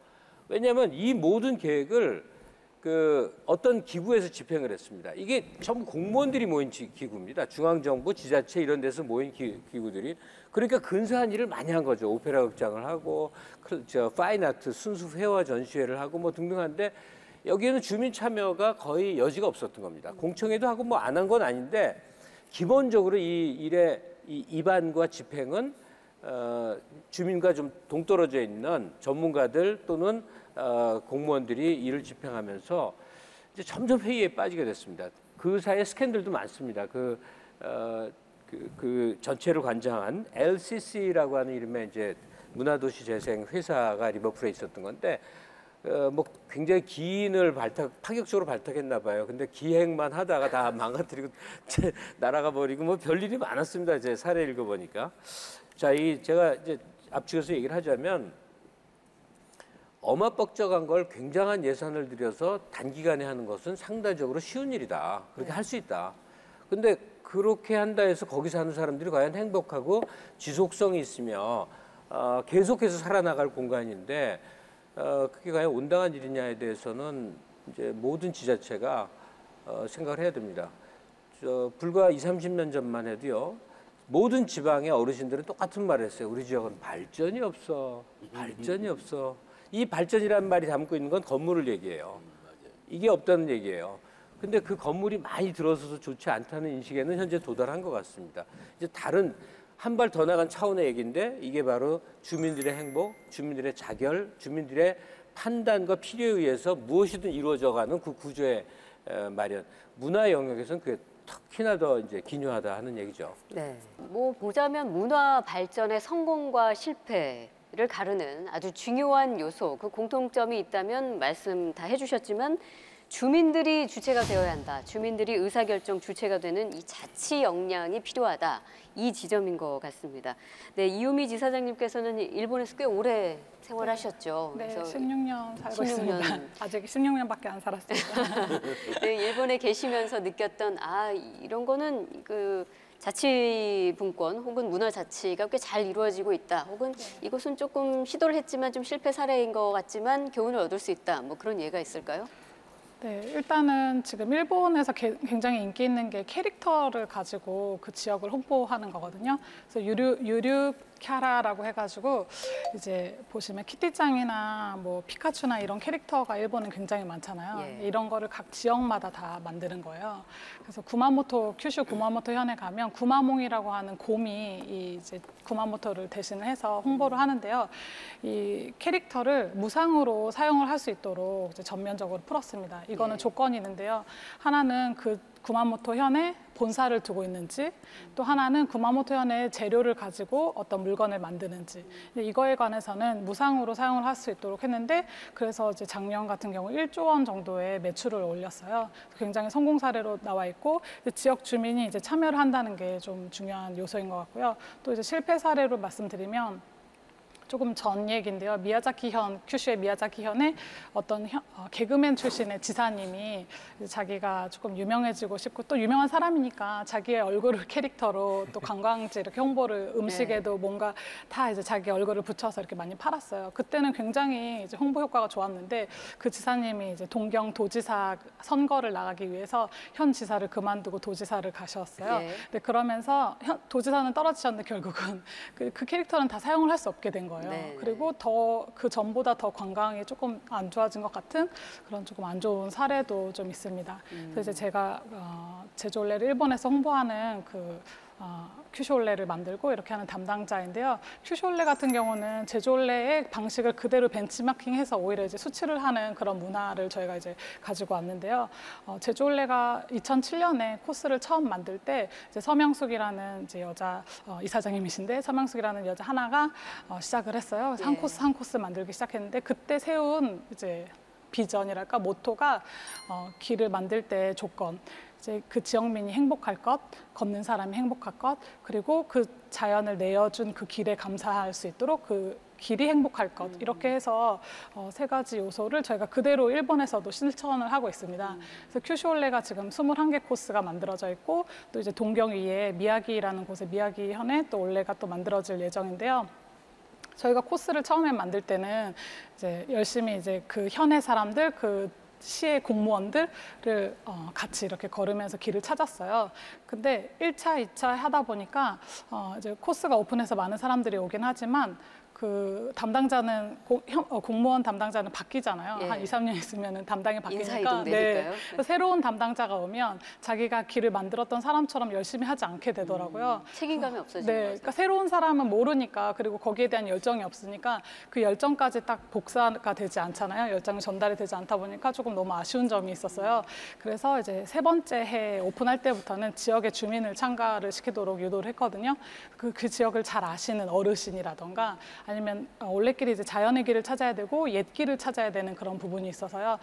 왜냐하면 이 모든 계획을 그 어떤 기구에서 집행을 했습니다. 이게 전부 공무원들이 모인 기구입니다. 중앙정부, 지자체 이런 데서 모인 기구들이. 그러니까 근사한 일을 많이 한 거죠. 오페라 극장을 하고 파인아트, 순수 회화 전시회를 하고 뭐 등등한데 여기에는 주민 참여가 거의 여지가 없었던 겁니다. 공청회도 하고 뭐 안 한 건 아닌데 기본적으로 이 일의 이 입안과 집행은 주민과 좀 동떨어져 있는 전문가들 또는 공무원들이 일을 집행하면서 이제 점점 회의에 빠지게 됐습니다. 그 사이에 스캔들도 많습니다. 그 전체를 관장한 LCC라고 하는 이름의 이제 문화도시 재생 회사가 리버풀에 있었던 건데 뭐 굉장히 기인을 파격적으로 발탁했나 봐요. 근데 기획만 하다가 다 망가뜨리고 날아가 버리고 뭐 별일이 많았습니다. 제 사례 읽어보니까. 자, 제가 이제 앞쪽에서 얘기를 하자면 어마뻑적한 걸 굉장한 예산을 들여서 단기간에 하는 것은 상대적으로 쉬운 일이다. 그렇게 할 수 있다. 근데 그렇게 한다 해서 거기 사는 사람들이 과연 행복하고 지속성이 있으며 계속해서 살아나갈 공간인데 그게 과연 온당한 일이냐에 대해서는 이제 모든 지자체가 생각을 해야 됩니다. 불과 20-30년 전만 해도요. 모든 지방의 어르신들은 똑같은 말을 했어요. 우리 지역은 발전이 없어. 발전이 없어. 이 발전이라는 말이 담고 있는 건 건물을 얘기해요. 이게 없다는 얘기예요. 근데 그 건물이 많이 들어서서 좋지 않다는 인식에는 현재 도달한 것 같습니다. 이제 다른 한 발 더 나간 차원의 얘기인데 이게 바로 주민들의 행복, 주민들의 자결, 주민들의 판단과 필요에 의해서 무엇이든 이루어져가는 그 구조의 마련. 문화 영역에서는 그게 특히나 더 이제 기묘하다 하는 얘기죠. 네, 뭐 보자면 문화 발전의 성공과 실패를 가르는 아주 중요한 요소, 그 공통점이 있다면 말씀 다 해주셨지만 주민들이 주체가 되어야 한다. 주민들이 의사결정 주체가 되는 이 자치 역량이 필요하다. 이 지점인 것 같습니다. 네, 이유미 지사장님께서는 일본에서 꽤 오래 생활하셨죠. 네, 그래서 16년 살고 16년. 있습니다. 아직 16년밖에 안 살았습니다. 네, 일본에 계시면서 느꼈던 이런 거는 그 자치분권 혹은 문화자치가 꽤 잘 이루어지고 있다. 혹은 이것은 조금 시도를 했지만 좀 실패 사례인 것 같지만 교훈을 얻을 수 있다. 뭐 그런 예가 있을까요? 네, 일단은 지금 일본에서 굉장히 인기 있는 게 캐릭터를 가지고 그 지역을 홍보하는 거거든요. 그래서 유류캬라라고 해가지고 이제 보시면 키티짱이나 뭐 피카츄나 이런 캐릭터가 일본은 굉장히 많잖아요. 예. 이런 거를 각 지역마다 다 만드는 거예요. 그래서 큐슈 구마모토 현에 가면 구마몽이라고 하는 곰이 이제 구마모토를 대신을 해서 홍보를 하는데요. 이 캐릭터를 무상으로 사용을 할 수 있도록 이제 전면적으로 풀었습니다. 이거는 조건이 있는데요. 하나는 그 구마모토 현에 본사를 두고 있는지, 또 하나는 구마모토 현의 재료를 가지고 어떤 물건을 만드는지, 이거에 관해서는 무상으로 사용을 할 수 있도록 했는데, 그래서 이제 작년 같은 경우 1조 원 정도의 매출을 올렸어요. 굉장히 성공 사례로 나와 있고, 지역 주민이 이제 참여를 한다는 게 좀 중요한 요소인 것 같고요. 또 이제 실패 사례로 말씀드리면, 조금 전 얘기인데요. 큐슈의 미야자키 현에 어떤 개그맨 출신의 지사님이 자기가 조금 유명해지고 싶고 또 유명한 사람이니까 자기의 얼굴을 캐릭터로 또 관광지 이렇게 홍보를 음식에도 뭔가 다 이제 자기 얼굴을 붙여서 이렇게 많이 팔았어요. 그때는 굉장히 이제 홍보 효과가 좋았는데 그 지사님이 이제 동경 도지사 선거를 나가기 위해서 현 지사를 그만두고 도지사를 가셨어요. 예. 근데 그러면서 도지사는 떨어지셨는데 결국은 그 캐릭터는 다 사용을 할 수 없게 된 거예요. 네, 그리고 그 전보다 더 관광이 조금 안 좋아진 것 같은 그런 조금 안 좋은 사례도 좀 있습니다. 그래서 이제 제가 제주올레를 일본에서 홍보하는 큐슈올레를 만들고 이렇게 하는 담당자인데요. 큐슈올레 같은 경우는 제주올레의 방식을 그대로 벤치마킹해서 오히려 이제 수출을 하는 그런 문화를 저희가 이제 가지고 왔는데요. 제주올레가 2007년에 코스를 처음 만들 때 이제 서명숙이라는 이제 여자 이사장님이신데 서명숙이라는 여자 하나가 시작을 했어요. 한 코스 한 코스 만들기 시작했는데 그때 세운 이제 비전이랄까 모토가 길을 만들 때 조건. 이제 그 지역민이 행복할 것, 걷는 사람이 행복할 것, 그리고 그 자연을 내어준 그 길에 감사할 수 있도록 그 길이 행복할 것, 이렇게 해서 세 가지 요소를 저희가 그대로 일본에서도 실천을 하고 있습니다. 그래서 큐슈올레가 지금 21개 코스가 만들어져 있고 또 이제 동경 위에 미야기라는 곳에 미야기 현에 또 올레가 또 만들어질 예정인데요. 저희가 코스를 처음에 만들 때는 이제 열심히 이제 그 현의 사람들, 그 시의 공무원들을 같이 이렇게 걸으면서 길을 찾았어요. 근데 1차, 2차 하다 보니까 이제 코스가 오픈해서 많은 사람들이 오긴 하지만 그 담당자는 공무원 담당자는 바뀌잖아요. 예. 한 2, 3년 있으면 담당이 바뀌니까 인사이동되니까요. 네. 새로운 담당자가 오면 자기가 길을 만들었던 사람처럼 열심히 하지 않게 되더라고요. 책임감이 없어지는 네, 거죠. 그러니까 새로운 사람은 모르니까 그리고 거기에 대한 열정이 없으니까 그 열정까지 딱 복사가 되지 않잖아요. 열정이 전달이 되지 않다 보니까 조금 너무 아쉬운 점이 있었어요. 그래서 이제 세 번째 해 오픈할 때부터는 지역의 주민을 참가를 시키도록 유도를 했거든요. 그 지역을 잘 아시는 어르신이라던가 아니면 올레길이 이제 자연의 길을 찾아야 되고 옛 길을 찾아야 되는 그런 부분이 있어서요.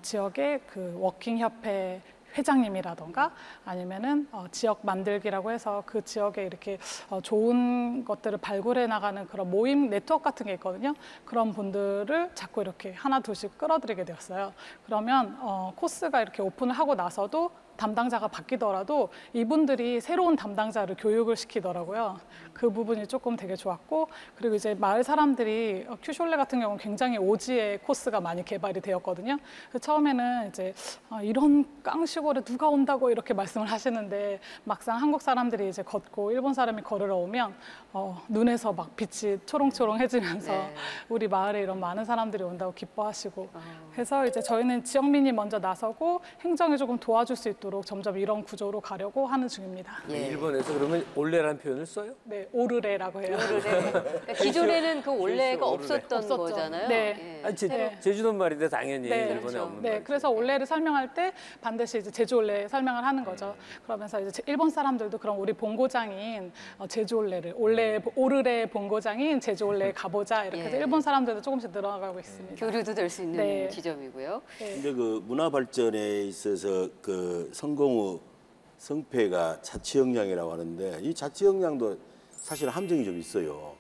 지역의 그 워킹협회 회장님이라던가 아니면은 지역 만들기라고 해서 그 지역에 이렇게 좋은 것들을 발굴해 나가는 그런 모임 네트워크 같은 게 있거든요. 그런 분들을 자꾸 이렇게 하나 둘씩 끌어들이게 되었어요. 그러면 코스가 이렇게 오픈을 하고 나서도 담당자가 바뀌더라도 이분들이 새로운 담당자를 교육을 시키더라고요. 그 부분이 조금 되게 좋았고, 그리고 이제 마을 사람들이 큐숄레 같은 경우는 굉장히 오지의 코스가 많이 개발이 되었거든요. 그래서 처음에는 이제 이런 깡시골에 누가 온다고 이렇게 말씀을 하시는데 막상 한국 사람들이 이제 걷고 일본 사람이 걸으러 오면 눈에서 막 빛이 초롱초롱해지면서 네. 우리 마을에 이런 많은 사람들이 온다고 기뻐하시고 해서 이제 저희는 지역민이 먼저 나서고 행정에 조금 도와줄 수 있도록 점점 이런 구조로 가려고 하는 중입니다. 예. 일본에서 그러면 올레라는 표현을 써요? 네, 오르레라고 해요. 오르레. 그러니까 기존에는 그 올레가 오르레. 없었던 거잖아요. 네. 예. 아니, 네. 제주도 말인데 당연히 네, 일본에 그렇죠. 없는 네, 말이지. 그래서 올레를 설명할 때 반드시 이제 제주 올레 설명을 하는 거죠. 그러면서 이제 일본 사람들도 그럼 우리 본고장인 제주 올레를 오르레 본고장인 제주 올레 가보자 이렇게 해서 예. 일본 사람들도 조금씩 늘어가고 있습니다. 교류도 될 수 있는 네. 지점이고요. 근데 그 문화 발전에 있어서 그 성공의 성패가 자치 역량이라고 하는데 이 자치 역량도 사실 함정이 좀 있어요.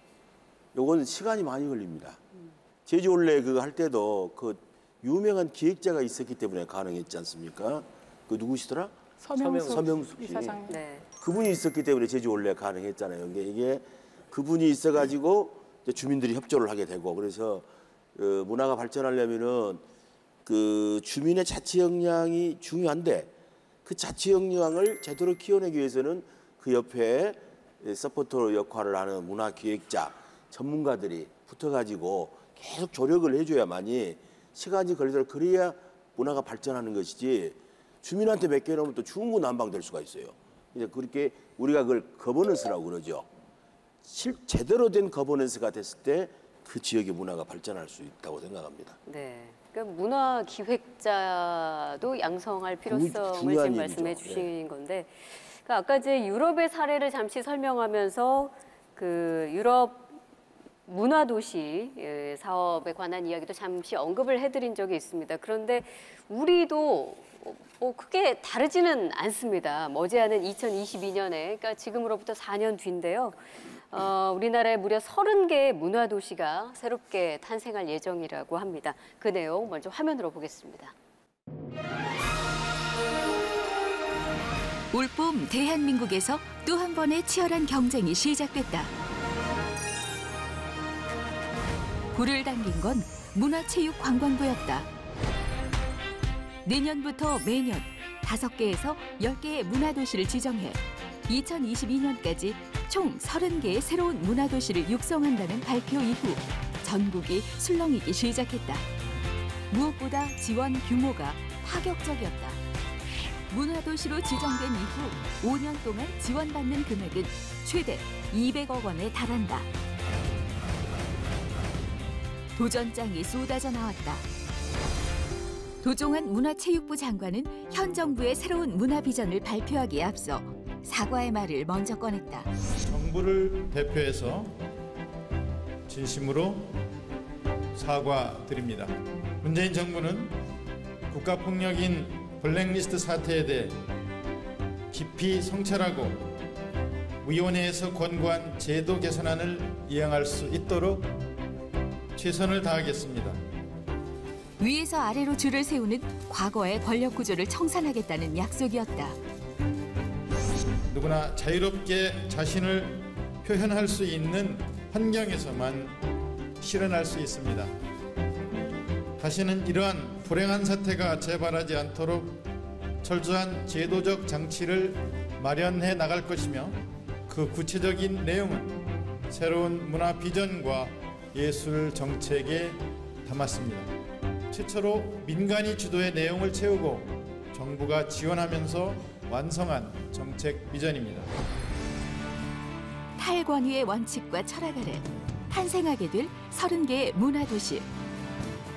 요건 시간이 많이 걸립니다. 제주 올레 그거 할 때도 그 유명한 기획자가 있었기 때문에 가능했지 않습니까? 그 누구시더라? 서명숙 씨. 이사장. 네. 그분이 있었기 때문에 제주 올레 가능했잖아요. 근데 이게 그분이 있어가지고 이제 주민들이 협조를 하게 되고 그래서 문화가 발전하려면은 그 주민의 자치 역량이 중요한데 그 자치 역량을 제대로 키워내기 위해서는 그 옆에 서포터 역할을 하는 문화 기획자 전문가들이 붙어가지고 계속 조력을 해줘야만이 시간이 걸리더라도 그래야 문화가 발전하는 것이지 주민한테 맡겨놓으면 또 중구난방될 수가 있어요. 이제 그렇게 우리가 그걸 거버넌스라고 그러죠. 제대로 된 거버넌스가 됐을 때 그 지역의 문화가 발전할 수 있다고 생각합니다. 네. 그러니까 문화 기획자도 양성할 필요성을 중요한 지금 말씀해 일이죠. 주신 건데, 그러니까 아까 이제 유럽의 사례를 잠시 설명하면서 그 유럽 문화도시 사업에 관한 이야기도 잠시 언급을 해드린 적이 있습니다. 그런데 우리도 크게 다르지는 않습니다. 머지않은 2022년에, 그러니까 지금으로부터 4년 뒤인데요. 우리나라에 무려 30개의 문화도시가 새롭게 탄생할 예정이라고 합니다. 그 내용 먼저 화면으로 보겠습니다. 올봄 대한민국에서 또 한 번의 치열한 경쟁이 시작됐다. 불을 당긴 건 문화체육관광부였다. 내년부터 매년 5개에서 10개의 문화도시를 지정해 2022년까지 총 30개의 새로운 문화도시를 육성한다는 발표 이후 전국이 술렁이기 시작했다. 무엇보다 지원 규모가 파격적이었다. 문화도시로 지정된 이후 5년 동안 지원받는 금액은 최대 200억 원에 달한다. 도전장이 쏟아져 나왔다. 도종환 문화체육부 장관은 현 정부의 새로운 문화 비전을 발표하기에 앞서 사과의 말을 먼저 꺼냈다. 정부를 대표해서 진심으로 사과드립니다. 문재인 정부는 국가폭력인 블랙리스트 사태에 대해 깊이 성찰하고 위원회에서 권고한 제도 개선안을 이행할 수 있도록 최선을 다하겠습니다. 위에서 아래로 줄을 세우는 과거의 권력 구조를 청산하겠다는 약속이었다. 누구나 자유롭게 자신을 표현할 수 있는 환경에서만 실현할 수 있습니다. 다시는 이러한 불행한 사태가 재발하지 않도록 철저한 제도적 장치를 마련해 나갈 것이며 그 구체적인 내용은 새로운 문화 비전과 예술 정책에 담았습니다. 최초로 민간이 주도의 내용을 채우고 정부가 지원하면서 완성한 정책 비전입니다. 탈권위의 원칙과 철학 아래 탄생하게 될 30개의 문화도시.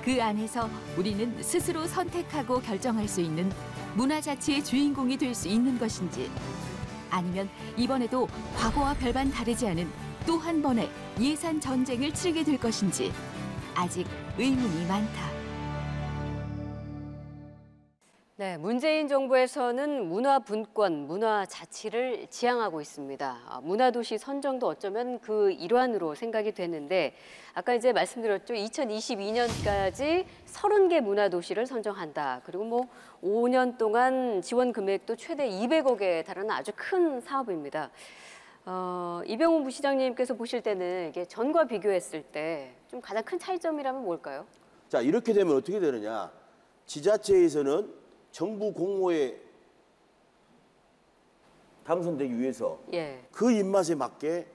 그 안에서 우리는 스스로 선택하고 결정할 수 있는 문화자치의 주인공이 될 수 있는 것인지, 아니면 이번에도 과거와 별반 다르지 않은 또 한 번의 예산 전쟁을 치르게 될 것인지 아직 의문이 많다. 네, 문재인 정부에서는 문화분권, 문화자치를 지향하고 있습니다. 문화도시 선정도 어쩌면 그 일환으로 생각이 되는데 아까 이제 말씀드렸죠. 2022년까지 30개 문화도시를 선정한다. 그리고 뭐 5년 동안 지원 금액도 최대 200억에 달하는 아주 큰 사업입니다. 이병훈 부시장님께서 보실 때는 이게 전과 비교했을 때 좀 가장 큰 차이점이라면 뭘까요? 자, 이렇게 되면 어떻게 되느냐. 지자체에서는 정부 공모에 당선되기 위해서 그 입맛에 맞게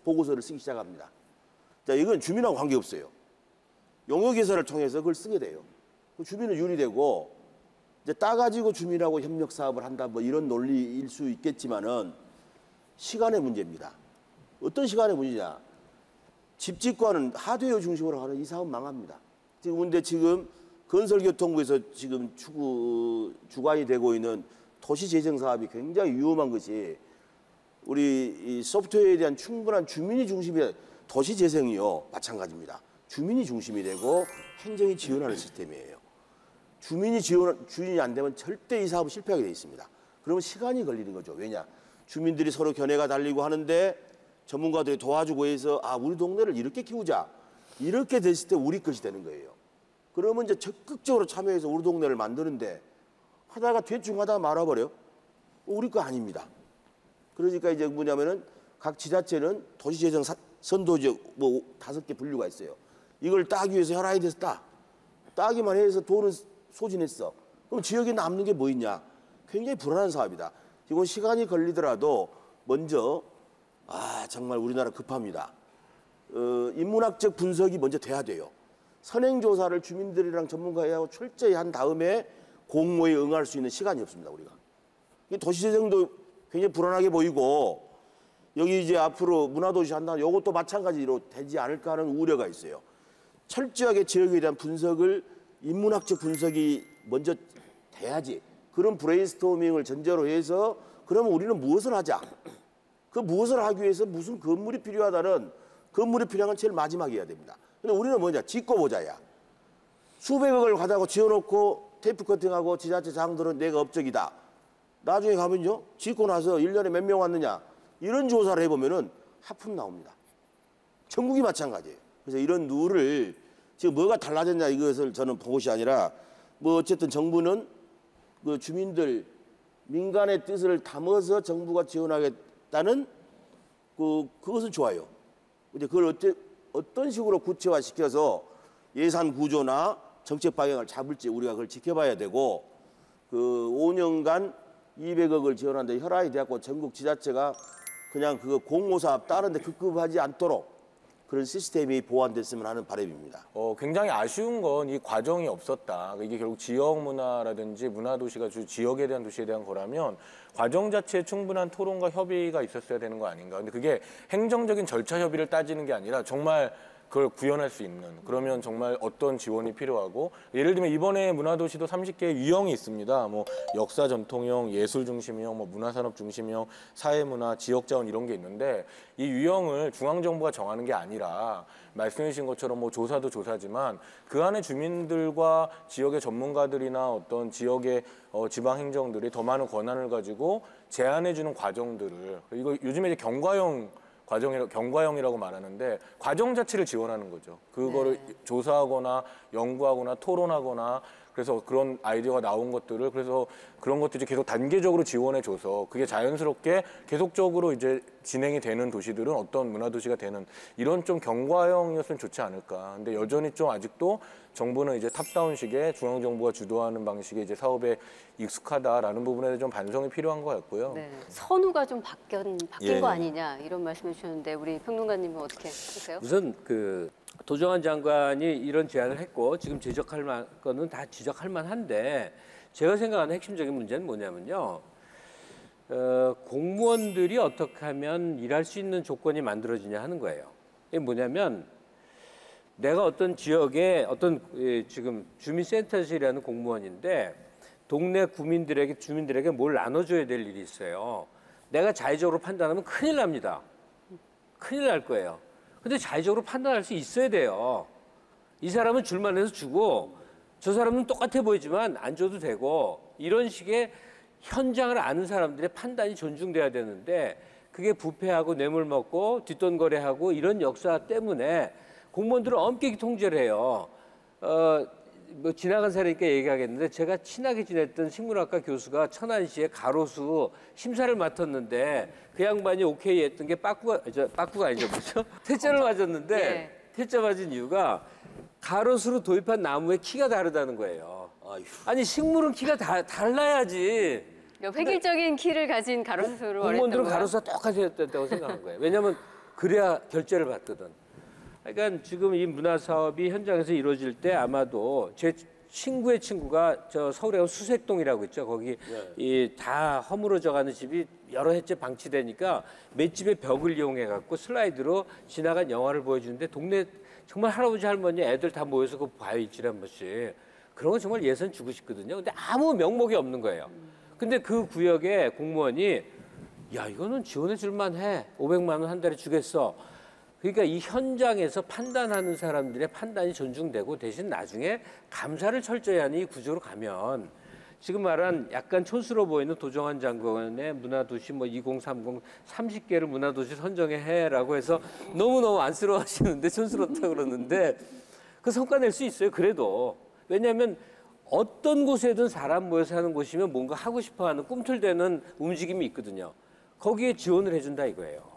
보고서를 쓰기 시작합니다. 자, 이건 주민하고 관계없어요. 용역예산을 통해서 그걸 쓰게 돼요. 주민은 유리되고 이제 따가지고 주민하고 협력 사업을 한다 뭐 이런 논리일 수 있겠지만은 시간의 문제입니다. 어떤 시간의 문제냐. 집집과는 하드웨어 중심으로 하는 이 사업 망합니다. 근데 지금 건설교통부에서 지금 주관이 되고 있는 도시재생 사업이 굉장히 위험한 것이 우리 이 소프트웨어에 대한 충분한 주민이 중심이 도시재생이요 마찬가지입니다. 주민이 중심이 되고 행정이 지원하는 시스템이에요. 주민이 안 되면 절대 이 사업은 실패하게 돼 있습니다. 그러면 시간이 걸리는 거죠. 왜냐? 주민들이 서로 견해가 달리고 하는데 전문가들이 도와주고 해서 우리 동네를 이렇게 키우자. 이렇게 됐을 때 우리 것이 되는 거예요. 그러면 이제 적극적으로 참여해서 우리 동네를 만드는데 하다가 대충 하다가 말아버려. 우리 거 아닙니다. 그러니까 이제 뭐냐면은 각 지자체는 도시재생 선도지역 뭐 5개 분류가 있어요. 이걸 따기 위해서 혈안이 돼서 따기만 해서 돈은 소진했어. 그럼 지역에 남는 게 뭐 있냐? 굉장히 불안한 사업이다. 이건 시간이 걸리더라도 먼저 정말 우리나라 급합니다. 인문학적 분석이 먼저 돼야 돼요. 선행조사를 주민들이랑 전문가하고 철저히 한 다음에 공모에 응할 수 있는 시간이 없습니다, 우리가. 도시재생도 굉장히 불안하게 보이고 여기 이제 앞으로 문화도시 한다, 이것도 마찬가지로 되지 않을까 하는 우려가 있어요. 철저하게 지역에 대한 분석을 인문학적 분석이 먼저 돼야지. 그런 브레인스토밍을 전제로 해서 그러면 우리는 무엇을 하자. 그 무엇을 하기 위해서 무슨 건물이 필요하다는 건물이 필요한 건 제일 마지막에 해야 됩니다. 근데 우리는 뭐냐? 짓고 보자야. 수백억을 가다가 지어놓고 테이프 커팅하고 지자체 장들은 내가 업적이다. 나중에 가면요. 짓고 나서 1년에 몇 명 왔느냐. 이런 조사를 해보면은 하품 나옵니다. 전국이 마찬가지예요. 그래서 이런 룰을 지금 뭐가 달라졌냐 이것을 저는 본 것이 아니라 뭐 어쨌든 정부는 그 주민들 민간의 뜻을 담아서 정부가 지원하겠다는 그것은 좋아요. 근데 그걸 어떤 식으로 구체화시켜서 예산 구조나 정책 방향을 잡을지 우리가 그걸 지켜봐야 되고 그 5년간 200억을 지원하는데 혈안이 돼갖고 전국 지자체가 그냥 그거 공모사업 다른 데 급급하지 않도록 그런 시스템이 보완됐으면 하는 바람입니다. 굉장히 아쉬운 건 이 과정이 없었다. 이게 결국 지역 문화라든지 문화도시가 지역에 대한 도시에 대한 거라면 과정 자체에 충분한 토론과 협의가 있었어야 되는 거 아닌가. 근데 그게 행정적인 절차 협의를 따지는 게 아니라 정말 그걸 구현할 수 있는, 그러면 정말 어떤 지원이 필요하고, 예를 들면 이번에 문화도시도 30개의 유형이 있습니다. 뭐 역사 전통형, 예술 중심형, 뭐 문화산업 중심형, 사회문화, 지역자원 이런 게 있는데 이 유형을 중앙정부가 정하는 게 아니라 말씀해 주신 것처럼 뭐 조사도 조사지만 그 안에 주민들과 지역의 전문가들이나 어떤 지역의 지방행정들이 더 많은 권한을 가지고 제안해 주는 과정들을, 이거 요즘에 이제 경과형이라고 말하는데 과정 자체를 지원하는 거죠. 그거를 조사하거나 연구하거나 토론하거나 그래서 그런 아이디어가 나온 것들을 그래서 그런 것들이 계속 단계적으로 지원해줘서 그게 자연스럽게 계속적으로 이제 진행이 되는 도시들은 어떤 문화도시가 되는 이런 좀 경과형이었으면 좋지 않을까. 근데 여전히 좀 아직도 정부는 이제 탑다운식의 중앙정부가 주도하는 방식의 이제 사업에 익숙하다라는 부분에 좀 반성이 필요한 것 같고요. 네. 선우가 좀 바뀐 거 아니냐 이런 말씀해 주셨는데 우리 평론가님은 어떻게 하세요? 우선 도정환 장관이 이런 제안을 했고 지금 지적할 만한 거는 다 지적할 만한데 제가 생각하는 핵심적인 문제는 뭐냐면요. 공무원들이 어떻게 하면 일할 수 있는 조건이 만들어지냐 하는 거예요. 이게 뭐냐면 내가 어떤 지역에 지금 주민센터에서 일하는 공무원인데 동네 주민들에게 뭘 나눠줘야 될 일이 있어요. 내가 자의적으로 판단하면 큰일 납니다. 큰일 날 거예요. 근데 자의적으로 판단할 수 있어야 돼요. 이 사람은 줄만 해서 주고 저 사람은 똑같아 보이지만 안 줘도 되고 이런 식의 현장을 아는 사람들의 판단이 존중돼야 되는데 그게 부패하고 뇌물 먹고 뒷돈거래하고 이런 역사 때문에 공무원들을 엄격히 통제를 해요. 뭐 지나간 사례니까 얘기하겠는데 제가 친하게 지냈던 식물학과 교수가 천안시에 가로수 심사를 맡았는데 그 양반이 오케이 했던 게 빠꾸가 아니죠, 뭐죠? 퇴짜를 맞았는데 네. 퇴짜 맞은 이유가 가로수로 도입한 나무의 키가 다르다는 거예요. 아니 식물은 키가 달라야지. 그러니까 획일적인 키를 가진 가로수로 공무원들은 가로수가 똑같이 했다고 생각한 거예요. 왜냐하면 그래야 결제를 받거든. 그러니까 지금 이 문화 사업이 현장에서 이루어질 때 아마도 제 친구의 친구가 저 서울에 가면 수색동이라고 있죠. 거기 이 다 허물어져가는 집이 여러 해째 방치되니까 맷집의 벽을 이용해 갖고 슬라이드로 지나간 영화를 보여주는데 동네 정말 할아버지 할머니 애들 다 모여서 그거 봐요, 일주일에 한 번씩. 그런 거 정말 예산 주고 싶거든요. 근데 아무 명목이 없는 거예요. 근데 그 구역에 공무원이 야 이거는 지원해 줄만 해. 500만 원 한 달에 주겠어. 그러니까 이 현장에서 판단하는 사람들의 판단이 존중되고 대신 나중에 감사를 철저히 하는 이 구조로 가면 지금 말한 약간 촌스러워 보이는 도정환 장관의 문화도시 뭐 2030 30개를 문화도시 선정해 해라고 해서 너무너무 안쓰러워 하시는데 촌스럽다고 그러는데 그 성과 낼 수 있어요. 그래도. 왜냐하면 어떤 곳에든 사람 모여서 하는 곳이면 뭔가 하고 싶어하는 꿈틀대는 움직임이 있거든요. 거기에 지원을 해준다 이거예요.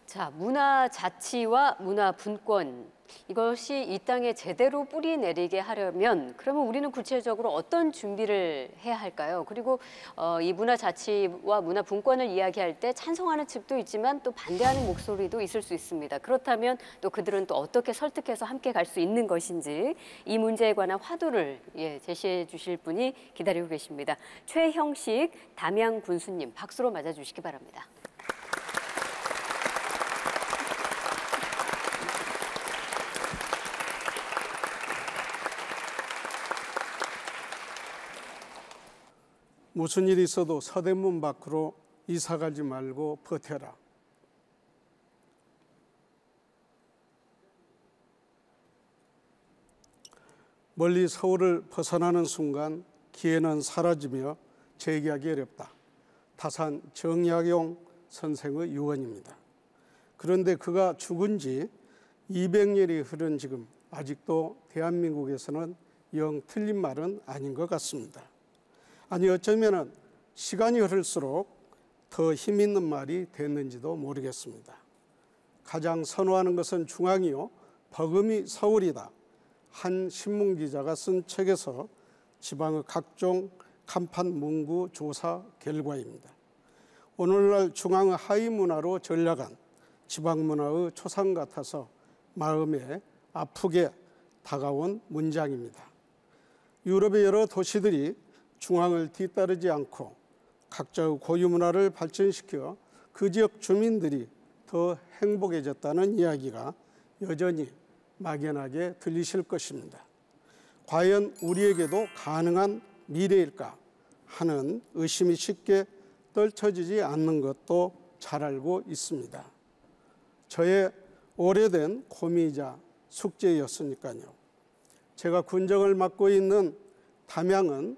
자, 문화 자치와 문화 분권 이것이 이 땅에 제대로 뿌리 내리게 하려면 그러면 우리는 구체적으로 어떤 준비를 해야 할까요? 그리고 이 문화 자치와 문화 분권을 이야기할 때 찬성하는 측도 있지만 또 반대하는 목소리도 있을 수 있습니다. 그렇다면 또 그들은 또 어떻게 설득해서 함께 갈 수 있는 것인지 이 문제에 관한 화두를 제시해 주실 분이 기다리고 계십니다. 최형식 담양 군수님 박수로 맞아주시기 바랍니다. 무슨 일이 있어도 서대문 밖으로 이사 가지 말고 버텨라. 멀리 서울을 벗어나는 순간 기회는 사라지며 재기하기 어렵다. 타산 정약용 선생의 유언입니다. 그런데 그가 죽은 지 200년이 흐른 지금 아직도 대한민국에서는 영 틀린 말은 아닌 것 같습니다. 아니 어쩌면 시간이 흐를수록 더 힘 있는 말이 됐는지도 모르겠습니다. 가장 선호하는 것은 중앙이요 버금이 서울이다. 한 신문기자가 쓴 책에서 지방의 각종 간판 문구 조사 결과입니다. 오늘날 중앙의 하위 문화로 전락한 지방 문화의 초상 같아서 마음에 아프게 다가온 문장입니다. 유럽의 여러 도시들이 중앙을 뒤따르지 않고 각자의 고유 문화를 발전시켜 그 지역 주민들이 더 행복해졌다는 이야기가 여전히 막연하게 들리실 것입니다. 과연 우리에게도 가능한 미래일까 하는 의심이 쉽게 떨쳐지지 않는 것도 잘 알고 있습니다. 저의 오래된 고민이자 숙제였으니까요. 제가 군정을 맡고 있는 담양은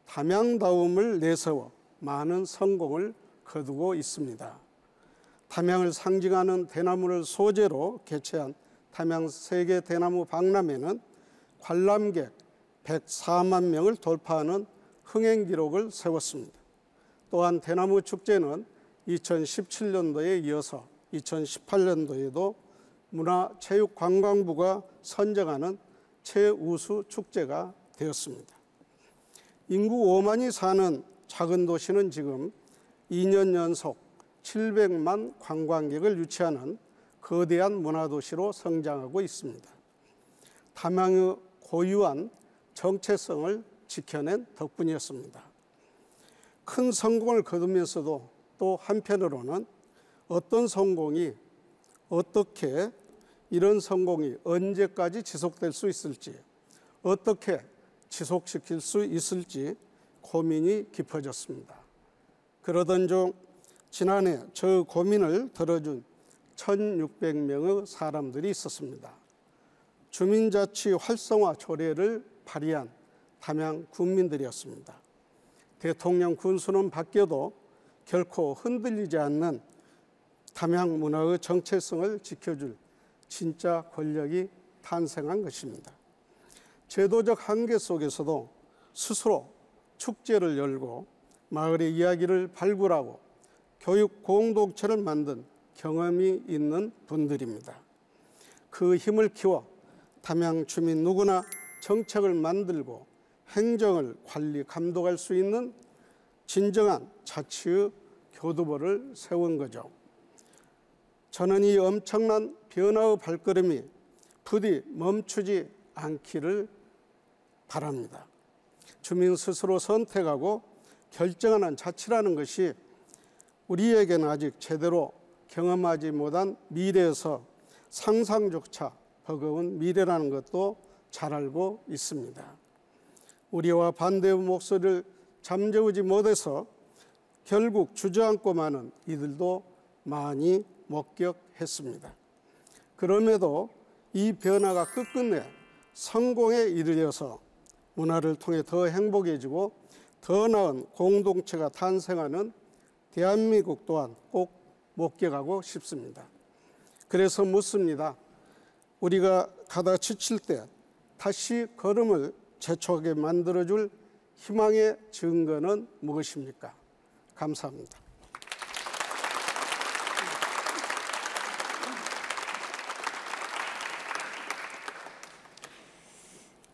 담양다움을 내세워 많은 성공을 거두고 있습니다. 담양을 상징하는 대나무를 소재로 개최한 담양 세계 대나무 박람회는 관람객 104만 명을 돌파하는 흥행 기록을 세웠습니다. 또한 대나무 축제는 2017년도에 이어서 2018년도에도 문화체육관광부가 선정하는 최우수 축제가 되었습니다. 인구 5만이 사는 작은 도시는 지금 2년 연속 700만 관광객을 유치하는 거대한 문화도시로 성장하고 있습니다. 담양의 고유한 정체성을 지켜낸 덕분이었습니다. 큰 성공을 거두면서도 또 한편으로는 어떤 성공이 어떻게 이런 성공이 언제까지 지속될 수 있을지 어떻게 지속시킬 수 있을지 고민이 깊어졌습니다. 그러던 중 지난해 저 고민을 들어준 1,600명의 사람들이 있었습니다. 주민자치 활성화 조례를 발의한 담양 군민들이었습니다. 대통령 군수는 바뀌어도 결코 흔들리지 않는 담양 문화의 정체성을 지켜줄 진짜 권력이 탄생한 것입니다. 제도적 한계 속에서도 스스로 축제를 열고 마을의 이야기를 발굴하고 교육 공동체를 만든 경험이 있는 분들입니다. 그 힘을 키워 담양 주민 누구나 정책을 만들고 행정을 관리 감독할 수 있는 진정한 자치의 교두보를 세운 거죠. 저는 이 엄청난 변화의 발걸음이 부디 멈추지 않기를 바랍니다. 주민 스스로 선택하고 결정하는 자치라는 것이 우리에게는 아직 제대로 경험하지 못한 미래에서 상상조차 버거운 미래라는 것도 잘 알고 있습니다. 우리와 반대의 목소리를 잠재우지 못해서 결국 주저앉고 마는 이들도 많이 목격했습니다. 그럼에도 이 변화가 끝끝내 성공에 이르러서 문화를 통해 더 행복해지고 더 나은 공동체가 탄생하는 대한민국 또한 꼭 목격하고 싶습니다. 그래서 묻습니다. 우리가 가다 지칠 때 다시 걸음을 재촉하게 만들어줄 희망의 증거는 무엇입니까? 감사합니다.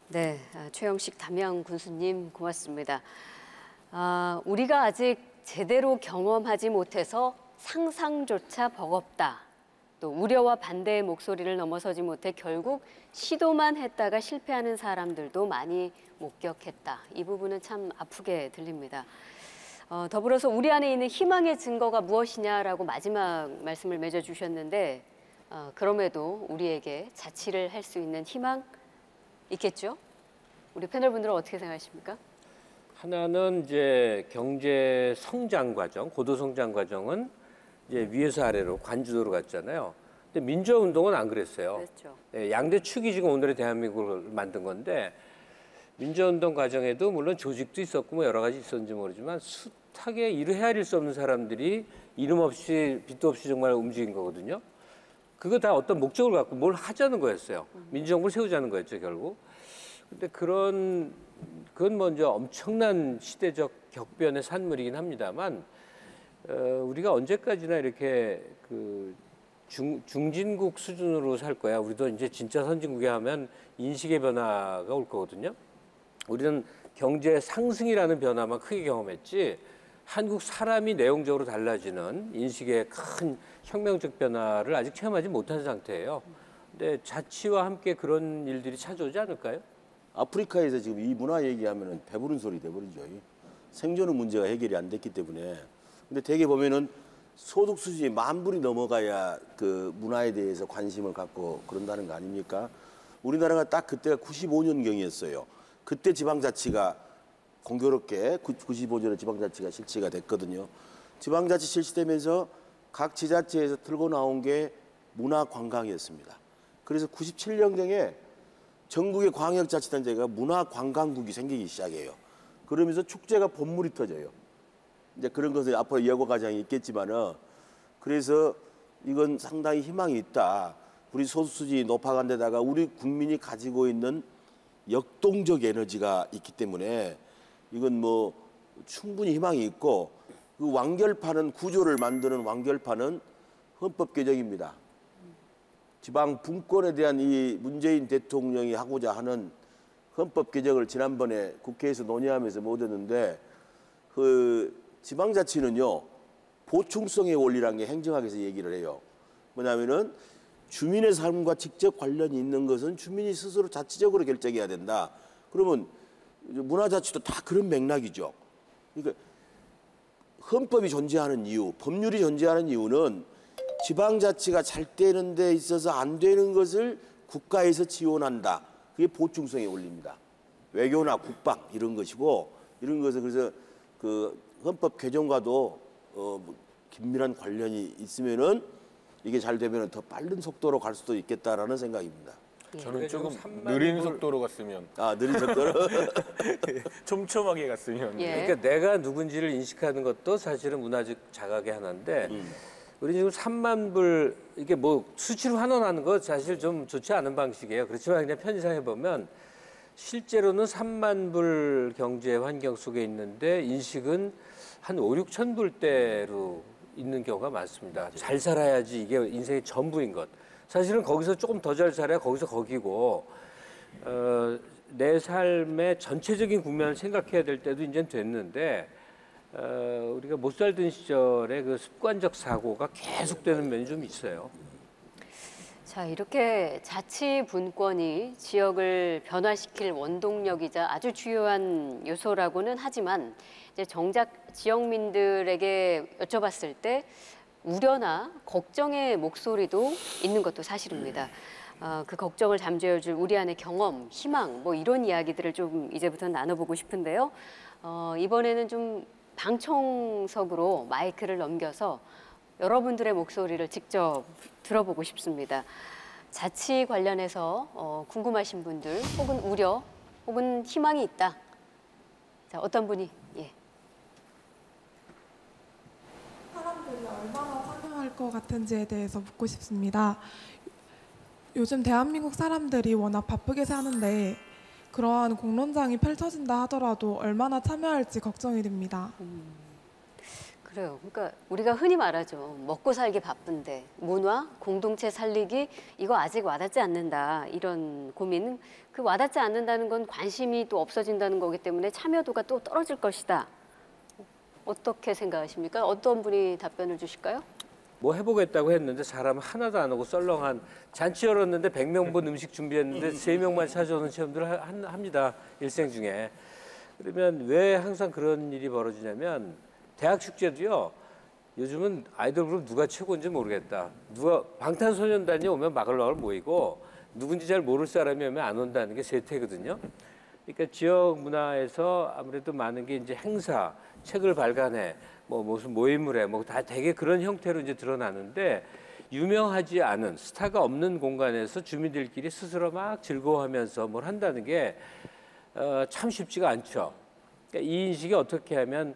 네, 최영식 담양 군수님 고맙습니다. 우리가 아직 제대로 경험하지 못해서 상상조차 버겁다. 또 우려와 반대의 목소리를 넘어서지 못해 결국 시도만 했다가 실패하는 사람들도 많이 목격했다. 이 부분은 참 아프게 들립니다. 더불어서 우리 안에 있는 희망의 증거가 무엇이냐라고 마지막 말씀을 맺어주셨는데 그럼에도 우리에게 자치를 할 수 있는 희망 있겠죠? 우리 패널분들은 어떻게 생각하십니까? 하나는 이제 경제 성장 과정, 고도 성장 과정은 이제 위에서 아래로 관주도로 갔잖아요. 근데 민주화운동은 안 그랬어요. 그렇죠. 네, 양대 축이 지금 오늘의 대한민국을 만든 건데 민주화운동 과정에도 물론 조직도 있었고 뭐 여러 가지 있었는지 모르지만 숱하게 이루 헤아릴 수 없는 사람들이 이름 없이 빛도 없이 정말 움직인 거거든요. 그거 다 어떤 목적을 갖고 뭘 하자는 거였어요. 민주정부를 세우자는 거였죠, 결국. 근데 그건 먼저 엄청난 시대적 격변의 산물이긴 합니다만 우리가 언제까지나 이렇게 중진국 수준으로 살 거야. 우리도 이제 진짜 선진국에 하면 인식의 변화가 올 거거든요. 우리는 경제 상승이라는 변화만 크게 경험했지 한국 사람이 내용적으로 달라지는 인식의 큰 혁명적 변화를 아직 체험하지 못한 상태예요. 근데 자치와 함께 그런 일들이 찾아오지 않을까요? 아프리카에서 지금 이 문화 얘기하면은 배부른 소리 돼버리죠. 생존의 문제가 해결이 안 됐기 때문에. 근데 대개 보면은 소득 수준이 10,000불이 넘어가야 그 문화에 대해서 관심을 갖고 그런다는 거 아닙니까? 우리나라가 딱 그때가 95년경이었어요. 그때 지방자치가 공교롭게 95년에 지방자치가 실시가 됐거든요. 지방자치 실시되면서 각 지자체에서 들고 나온 게 문화관광이었습니다. 그래서 97년경에 전국의 광역자치단체가 문화관광국이 생기기 시작해요. 그러면서 축제가 본물이 터져요. 이제 그런 것을 앞으로 예고 과정이 있겠지만은 그래서 이건 상당히 희망이 있다. 우리 소수지 높아간 데다가 우리 국민이 가지고 있는 역동적 에너지가 있기 때문에 이건 뭐 충분히 희망이 있고 그 완결판은 구조를 만드는 완결판은 헌법 개정입니다. 지방 분권에 대한 이 문재인 대통령이 하고자 하는 헌법 개정을 지난번에 국회에서 논의하면서 못 했는데 그 지방자치는요 보충성의 원리라는 게 행정학에서 얘기를 해요. 뭐냐면은 주민의 삶과 직접 관련이 있는 것은 주민이 스스로 자치적으로 결정해야 된다. 그러면 문화자치도 다 그런 맥락이죠. 그러니까 헌법이 존재하는 이유, 법률이 존재하는 이유는 지방자치가 잘 되는 데 있어서 안 되는 것을 국가에서 지원한다. 그게 보충성의 원리입니다. 외교나 국방 이런 것이고 이런 것을 그래서 그 헌법 개정과도 긴밀한 관련이 있으면은 이게 잘 되면 더 빠른 속도로 갈 수도 있겠다라는 생각입니다. 저는 조금 느린 속도로 갔으면. 느린 속도로? 촘촘하게 갔으면. 예. 그러니까 내가 누군지를 인식하는 것도 사실은 문화적 자각의 하나인데 우리 지금 3만 불 이게 뭐 수치로 환원하는 거 사실 좀 좋지 않은 방식이에요. 그렇지만 그냥 편의상 해보면 실제로는 3만 불 경제 환경 속에 있는데 인식은 한 5, 6천 불대로 있는 경우가 많습니다. 잘 살아야지 이게 인생의 전부인 것. 사실은 거기서 조금 더 잘 살아야 거기서 거기고 내 삶의 전체적인 국면을 생각해야 될 때도 이제 됐는데 우리가 못 살던 시절에 그 습관적 사고가 계속되는 면이 좀 있어요. 자, 이렇게 자치분권이 지역을 변화시킬 원동력이자 아주 주요한 요소라고는 하지만 이제 정작 지역민들에게 여쭤봤을 때 우려나 걱정의 목소리도 있는 것도 사실입니다. 그 걱정을 잠재워줄 우리 안의 경험, 희망, 뭐 이런 이야기들을 좀 이제부터 나눠보고 싶은데요. 이번에는 좀 방청석으로 마이크를 넘겨서 여러분들의 목소리를 직접 들어보고 싶습니다. 자치 관련해서 궁금하신 분들, 혹은 우려, 혹은 희망이 있다. 자, 어떤 분이? 예. 사람들이 얼마나 참여할 것 같은지에 대해서 묻고 싶습니다. 요즘 대한민국 사람들이 워낙 바쁘게 사는데 그러한 공론장이 펼쳐진다 하더라도 얼마나 참여할지 걱정이 됩니다. 그래요. 그러니까 우리가 흔히 말하죠. 먹고 살기 바쁜데 문화, 공동체 살리기 이거 아직 와닿지 않는다. 이런 고민은 그 와닿지 않는다는 건 관심이 또 없어진다는 거기 때문에 참여도가 또 떨어질 것이다. 어떻게 생각하십니까? 어떤 분이 답변을 주실까요? 뭐 해보겠다고 했는데 사람 하나도 안 오고 썰렁한 잔치 열었는데 100명분 음식 준비했는데 3명만 찾아오는 체험들을 합니다. 일생 중에. 그러면 왜 항상 그런 일이 벌어지냐면 대학 축제도요. 요즘은 아이돌 그룹 누가 최고인지 모르겠다. 누가 방탄소년단이 오면 마글마글 모이고 누군지 잘 모를 사람이 오면 안 온다는 게 세태거든요. 그러니까 지역 문화에서 아무래도 많은 게 이제 행사, 책을 발간해, 뭐 무슨 모임을 해, 뭐 다 되게 그런 형태로 이제 드러나는데 유명하지 않은 스타가 없는 공간에서 주민들끼리 스스로 막 즐거워하면서 뭘 한다는 게 참 쉽지가 않죠. 그러니까 이 인식이 어떻게 하면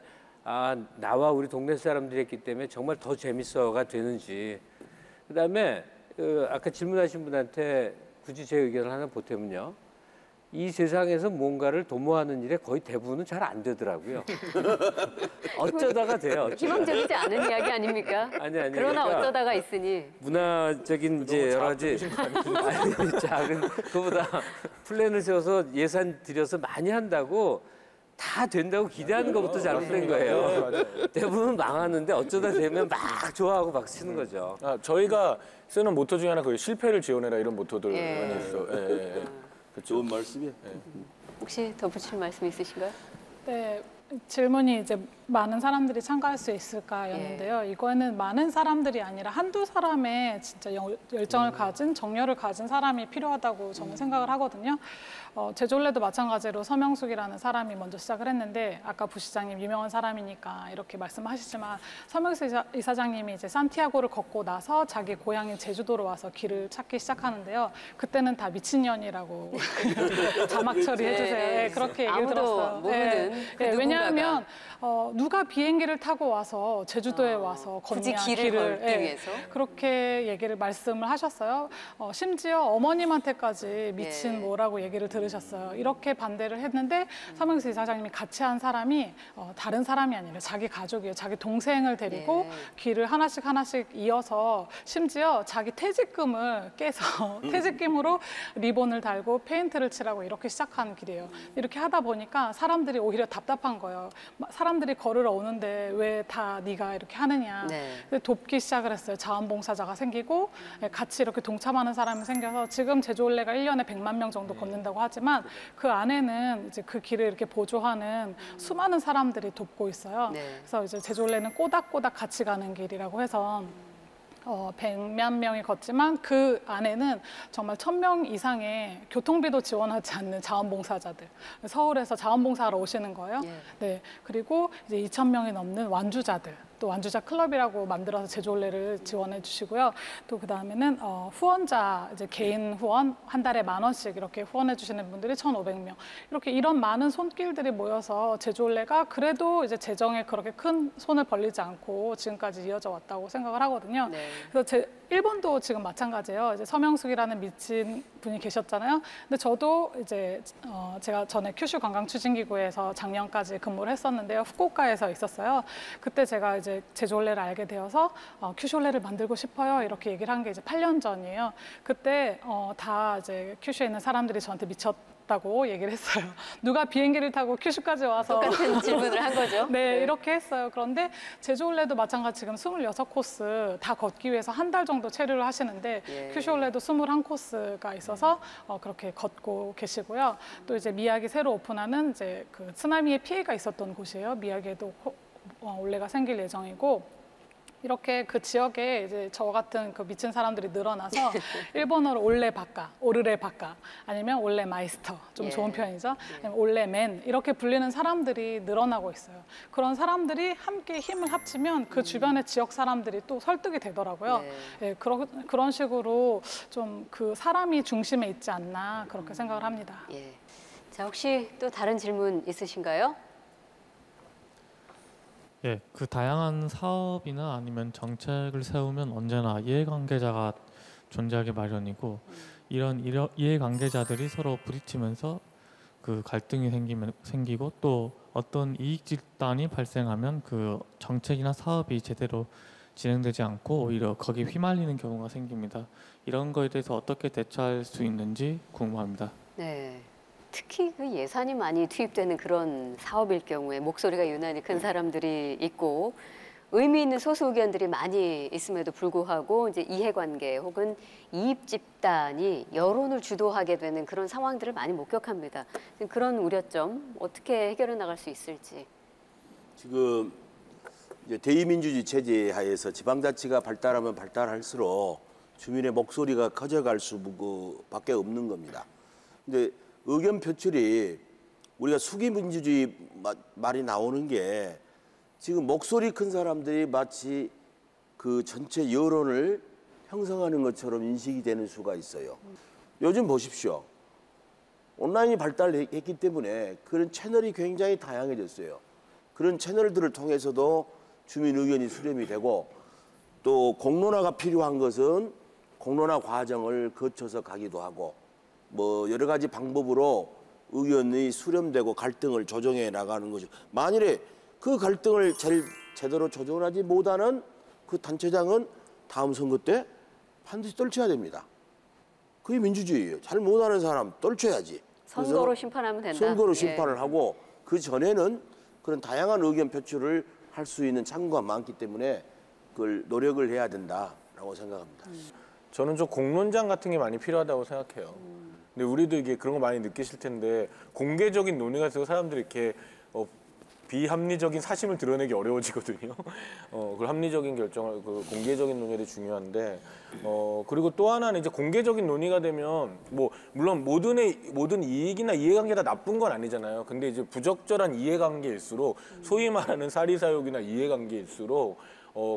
나와 우리 동네 사람들이 했기 때문에 정말 더 재밌어가 되는지. 그다음에 아까 질문하신 분한테 굳이 제 의견을 하나 보태면요. 이 세상에서 뭔가를 도모하는 일에 거의 대부분은 잘 안 되더라고요. 어쩌다가 돼요. 어쩌다가. 희망적이지 않은 이야기 아닙니까? 아니. 그러나 그러니까 어쩌다가 있으니. 문화적인 이제 여러 가지 작은 그보다 플랜을 세워서 예산 들여서 많이 한다고 다 된다고 기대하는 것부터 잘못된 거예요. 대부분 망하는데 어쩌다 되면 막 좋아하고 막 치는 거죠. 저희가 쓰는 모토 중에 하나 그 실패를 지원해라 이런 모토들 많이 있어. 좋은 말씀이에요. 혹시 덧붙일 말씀 있으신가요? 네, 질문이 이제 많은 사람들이 참가할 수 있을까였는데요. 이거는 많은 사람들이 아니라 한두 사람의 진짜 열정을 가진, 정열을 가진 사람이 필요하다고 저는 생각을 하거든요. 제졸레도 마찬가지로 서명숙이라는 사람이 먼저 시작을 했는데 아까 부시장님 유명한 사람이니까 이렇게 말씀하시지만 서명숙 이사장님이 이제 산티아고를 걷고 나서 자기 고향인 제주도로 와서 길을 찾기 시작하는데요. 그때는 다 미친년이라고 자막 처리해주세요. 네, 그렇게 얘기를 들었어요. 모르는 그 왜냐하면 누가 비행기를 타고 와서 제주도에 와서 굳이 건너야 길을 걷기 위해서 그렇게 말씀을 하셨어요. 심지어 어머님한테까지 미친 뭐라고 얘기를 들으셨어요. 이렇게 반대를 했는데 서명수 이사장님이 같이 한 사람이 다른 사람이 아니라 자기 가족이에요. 자기 동생을 데리고 길을 하나씩 이어서 심지어 자기 퇴직금을 깨서 퇴직금으로 리본을 달고 페인트를 칠하고 이렇게 시작한 길이에요. 이렇게 하다 보니까 사람들이 오히려 답답한 거예요. 사람들이 걸으러 오는데 왜 다 네가 이렇게 하느냐. 근데 돕기 시작을 했어요. 자원봉사자가 생기고 같이 이렇게 동참하는 사람이 생겨서 지금 제주올레가 1년에 100만 명 정도 걷는다고 하지만 그 안에는 이제 그 길을 이렇게 보조하는 수많은 사람들이 돕고 있어요. 그래서 이제 제주올레는 꼬닥꼬닥 같이 가는 길이라고 해서 100만 명이 걷지만 그 안에는 정말 1000명 이상의 교통비도 지원하지 않는 자원봉사자들. 서울에서 자원봉사하러 오시는 거예요. 네. 그리고 이제 2000명이 넘는 완주자들. 또 완주자 클럽이라고 만들어서 제주올레를 지원해 주시고요. 또 그다음에는 후원자 이제 개인 후원 한 달에 10,000원씩 이렇게 후원해 주시는 분들이 1,500명. 이렇게 이런 많은 손길들이 모여서 제주올레가 그래도 이제 재정에 그렇게 큰 손을 벌리지 않고 지금까지 이어져 왔다고 생각을 하거든요. 네. 그래서 일본도 지금 마찬가지예요. 이제 서명숙이라는 미친 분이 계셨잖아요. 근데 저도 이제 제가 전에 큐슈 관광추진기구에서 작년까지 근무를 했었는데요. 후쿠오카에서 있었어요. 그때 제가 이제 제주올레를 알게 되어서 큐슈올레를 만들고 싶어요. 이렇게 얘기를 한 게 이제 8년 전이에요. 그때 다 이제 큐슈에 있는 사람들이 저한테 미쳤다고 얘기를 했어요. 누가 비행기를 타고 큐슈까지 와서 똑같은 질문을 한 거죠. 네, 이렇게 했어요. 그런데 제주올레도 마찬가지 지금 26코스 다 걷기 위해서 한 달 정도 체류를 하시는데 예. 큐슈올레도 21코스가 있어서 그렇게 걷고 계시고요. 또 이제 미야기 새로 오픈하는 이제 그 쓰나미의 피해가 있었던 곳이에요. 미야기에도 올레가 생길 예정이고. 이렇게 그 지역에 이제 저 같은 그 미친 사람들이 늘어나서 일본어로 올레 바까, 오르레 바까, 아니면 올레 마이스터, 좀 예. 좋은 표현이죠. 아니면 올레 맨 이렇게 불리는 사람들이 늘어나고 있어요. 그런 사람들이 함께 힘을 합치면 그 주변의 지역 사람들이 또 설득이 되더라고요. 네. 예, 그런 식으로 좀 그 사람이 중심에 있지 않나 그렇게 생각을 합니다. 예. 자, 혹시 또 다른 질문 있으신가요? 예, 그 다양한 사업이나 아니면 정책을 세우면 언제나 이해관계자가 존재하기 마련이고 이런 이해관계자들이 서로 부딪히면서 그 갈등이 생기고 또 어떤 이익 집단이 발생하면 그 정책이나 사업이 제대로 진행되지 않고 오히려 거기에 휘말리는 경우가 생깁니다. 이런 거에 대해서 어떻게 대처할 수 있는지 궁금합니다. 네. 특히 그 예산이 많이 투입되는 그런 사업일 경우에 목소리가 유난히 큰 사람들이 있고 의미 있는 소수 의견들이 많이 있음에도 불구하고 이제 이해관계 혹은 이입 집단이 여론을 주도하게 되는 그런 상황들을 많이 목격합니다. 그런 우려점 어떻게 해결해 나갈 수 있을지. 지금 이제 대의민주주의 체제 하에서 지방자치가 발달하면 발달할수록 주민의 목소리가 커져갈 수밖에 없는 겁니다. 근데 의견 표출이 우리가 수기민주주의 말이 나오는 게 지금 목소리 큰 사람들이 마치 그 전체 여론을 형성하는 것처럼 인식이 되는 수가 있어요. 요즘 보십시오. 온라인이 발달했기 때문에 그런 채널이 굉장히 다양해졌어요. 그런 채널들을 통해서도 주민 의견이 수렴이 되고 또 공론화가 필요한 것은 공론화 과정을 거쳐서 가기도 하고 뭐 여러 가지 방법으로 의견이 수렴되고 갈등을 조정해 나가는 거죠. 만일에 그 갈등을 제대로 조정하지 못하는 그 단체장은 다음 선거 때 반드시 떨쳐야 됩니다. 그게 민주주의예요. 잘 못하는 사람 떨쳐야지. 선거로 심판하면 된다. 선거로 예. 심판을 하고 그 전에는 그런 다양한 의견 표출을 할 수 있는 창구가 많기 때문에 그걸 노력을 해야 된다라고 생각합니다. 저는 좀 공론장 같은 게 많이 필요하다고 생각해요. 근데 우리도 이게 그런 거 많이 느끼실 텐데 공개적인 논의가 있어서 사람들이 이렇게 비합리적인 사심을 드러내기 어려워지거든요. 그 합리적인 결정을 그 공개적인 논의가 중요한데 그리고 또 하나는 이제 공개적인 논의가 되면 뭐 물론 모든 이익이나 이해관계가 나쁜 건 아니잖아요. 근데 이제 부적절한 이해관계일수록 소위 말하는 사리사욕이나 이해관계일수록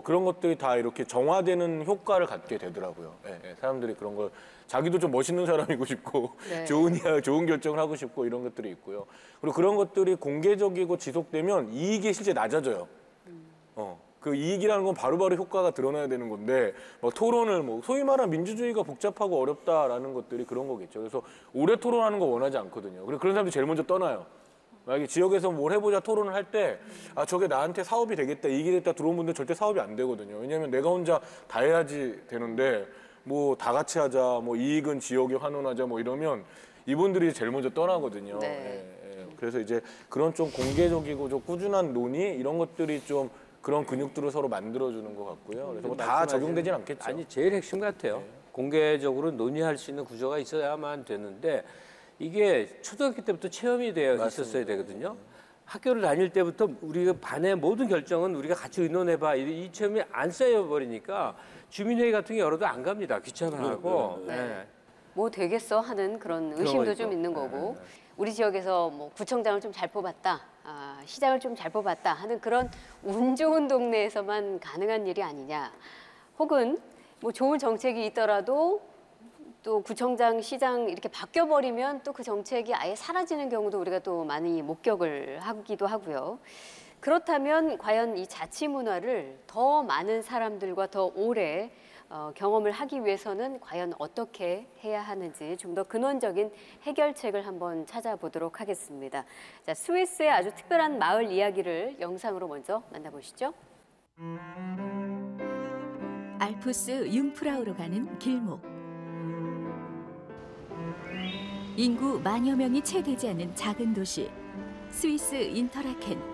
그런 것들이 다 이렇게 정화되는 효과를 갖게 되더라고요. 예, 사람들이 그런 걸 자기도 좀 멋있는 사람이고 싶고 네. 좋은 결정을 하고 싶고 이런 것들이 있고요. 그리고 그런 것들이 공개적이고 지속되면 이익이 실제 낮아져요. 그 이익이라는 건 바로바로 효과가 드러나야 되는 건데 막 토론을 소위 말하는 민주주의가 복잡하고 어렵다라는 것들이 그런 거겠죠. 그래서 오래 토론하는 거 원하지 않거든요. 그래서 그런 사람들이 제일 먼저 떠나요. 만약에 지역에서 뭘 해보자 토론을 할 때 저게 나한테 사업이 되겠다, 이익이 되겠다 들어온 분들 절대 사업이 안 되거든요. 왜냐하면 내가 혼자 다 해야지 되는데 뭐 다 같이 하자, 뭐 이익은 지역에 환원하자 뭐 이러면 이분들이 제일 먼저 떠나거든요. 네. 그래서 이제 그런 좀 공개적이고 좀 꾸준한 논의 이런 것들이 좀 그런 근육들을 서로 만들어주는 것 같고요. 그래서 뭐 다 적용되진 않겠죠. 아니 제일 핵심 같아요. 공개적으로 논의할 수 있는 구조가 있어야만 되는데 이게 초등학교 때부터 체험이 되어 있었어야 되거든요. 학교를 다닐 때부터 우리가 반의 모든 결정은 우리가 같이 의논해봐 이 체험이 안 쌓여버리니까 주민회의 같은 게 열어도 안 갑니다. 귀찮아하고. 네. 뭐 되겠어 하는 그런 의심도 좀 있는 거고. 우리 지역에서 뭐 구청장을 좀 잘 뽑았다, 시장을 좀 잘 뽑았다 하는 그런 운 좋은 동네에서만 가능한 일이 아니냐. 혹은 뭐 좋은 정책이 있더라도 또 구청장, 시장 이렇게 바뀌어버리면 또 그 정책이 아예 사라지는 경우도 우리가 또 많이 목격을 하기도 하고요. 그렇다면 과연 이 자치 문화를 더 많은 사람들과 더 오래 경험을 하기 위해서는 과연 어떻게 해야 하는지 좀 더 근원적인 해결책을 한번 찾아보도록 하겠습니다. 자, 스위스의 아주 특별한 마을 이야기를 영상으로 먼저 만나보시죠. 알프스 융프라우로 가는 길목. 인구 만여 명이 채 되지 않는 작은 도시 스위스 인터라켄.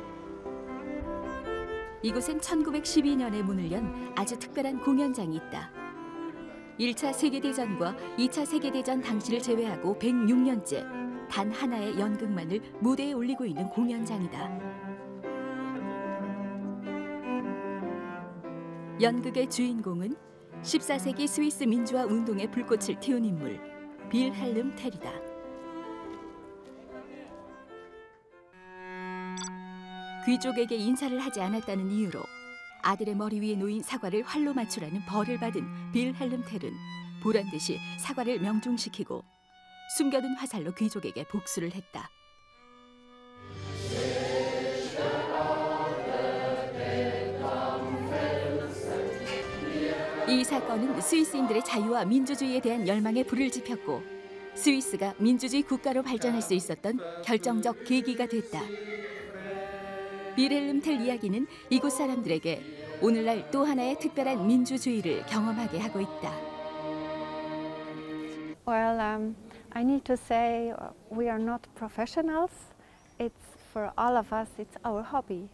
이곳엔 1912년에 문을 연 아주 특별한 공연장이 있다. 1차 세계대전과 2차 세계대전 당시를 제외하고 106년째 단 하나의 연극만을 무대에 올리고 있는 공연장이다. 연극의 주인공은 14세기 스위스 민주화 운동의 불꽃을 틔운 인물 빌헬름 텔이다. 귀족에게 인사를 하지 않았다는 이유로 아들의 머리 위에 놓인 사과를 활로 맞추라는 벌을 받은 빌헬름 텔은 보란듯이 사과를 명중시키고 숨겨둔 화살로 귀족에게 복수를 했다. 이 사건은 스위스인들의 자유와 민주주의에 대한 열망에 불을 지폈고 스위스가 민주주의 국가로 발전할 수 있었던 결정적 계기가 됐다. 빌헬름 텔 이야기는 이곳 사람들에게 오늘날 또 하나의 특별한 민주주의를 경험하게 하고 있다. Well, I need to say we are not professionals. It's for all of us. It's our hobby.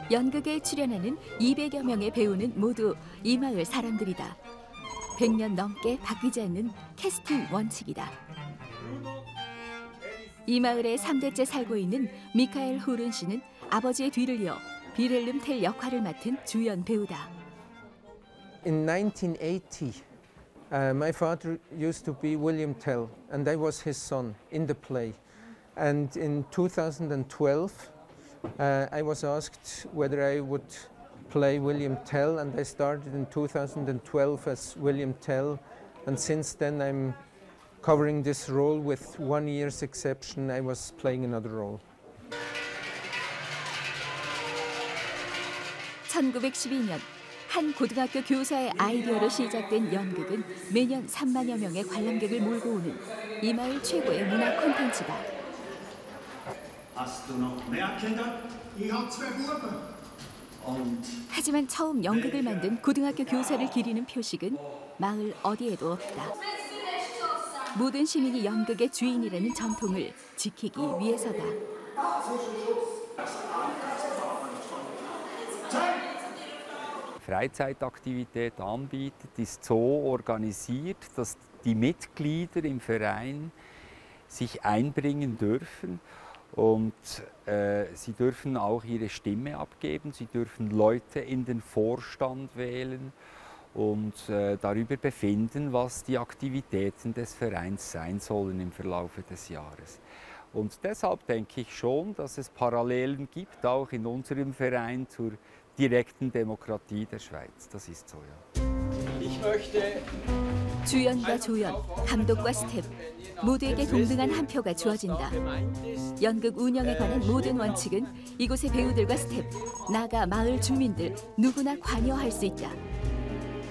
연극에 출연하는 200여 명의 배우는 모두 이 마을 사람들이다. 100년 넘게 바뀌지 않는 캐스팅 원칙이다. 이 마을에 3대째 살고 있는 미카엘 후른 씨는 아버지의 뒤를 이어 빌헬름 텔 역할을 맡은 주연 배우다. In 1980, my father used to be William Tell, and I was his son in the play. And in 2012, I was asked whether I would play William Tell, and I started in 2012 as William Tell, and since then I'm covering this role. With 1 year's exception, I was playing another role. 1912년 한 고등학교 교사의 아이디어로 시작된 연극은 매년 3만여 명의 관람객을 몰고 오는 이 마을 최고의 문화 콘텐츠다. 하지만 처음 연극을 만든 고등학교 교사를 기리는 표식은 마을 어디에도 없다. 모든 시민이 연극의 주인이라는 전통을 지키기 위해서다. Freizeitaktivität anbietet, ist so organisiert, dass die Mitglieder im Verein sich einbringen dürfen und sie dürfen auch ihre Stimme abgeben, sie dürfen Leute in den Vorstand wählen und darüber befinden, was die Aktivitäten des Vereins sein sollen im Verlaufe des Jahres. Und deshalb denke ich schon, dass es Parallelen gibt, auch in unserem Verein zur direkten Demokratie der Schweiz. Das ist so, ja. Ich möchte 주연과 조연, 감독과 스텝 모두에게 동등한 한 표가 주어진다. 연극 운영에 관한 모든 원칙은 이곳의 배우들과 스텝, 나아가 마을 주민들 누구나 관여할 수 있다.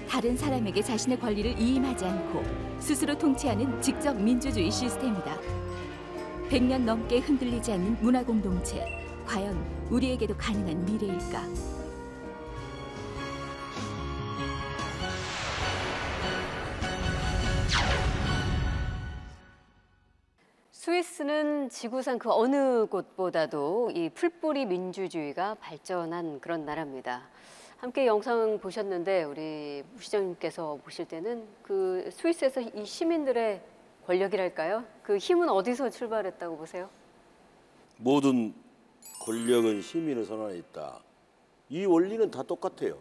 다른 사람에게 자신의 권리를 이임하지 않고 스스로 통치하는 직접 민주주의 시스템이다. 100년 넘게 흔들리지 않는 문화 공동체, 과연 우리에게도 가능한 미래일까? 스위스는 지구상 그 어느 곳보다도 이 풀뿌리 민주주의가 발전한 그런 나라입니다. 함께 영상 보셨는데 우리 부 시장님께서 보실 때는 그 스위스에서 이 시민들의 권력이랄까요? 그 힘은 어디서 출발했다고 보세요? 모든 권력은 시민의 손 안에 있다. 이 원리는 다 똑같아요.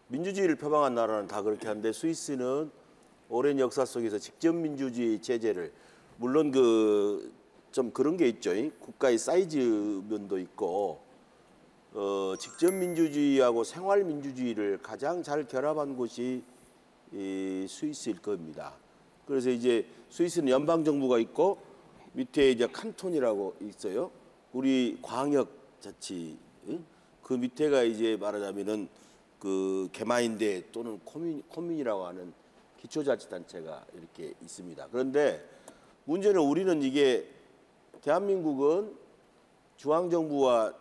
민주주의를 표방한 나라는 다 그렇게 한데 스위스는 오랜 역사 속에서 직접 민주주의 체제를 물론 좀 그런 게 있죠. 국가의 사이즈 면도 있고 직접 민주주의하고 생활 민주주의를 가장 잘 결합한 곳이 이 스위스일 겁니다. 그래서 이제 스위스는 연방 정부가 있고 밑에 이제 칸톤이라고 있어요. 우리 광역 자치 그 밑에가 이제 말하자면은 그 개마인대 또는 코민이라고 하는 기초자치단체가 이렇게 있습니다. 그런데 문제는 우리는 이게 대한민국은 중앙정부와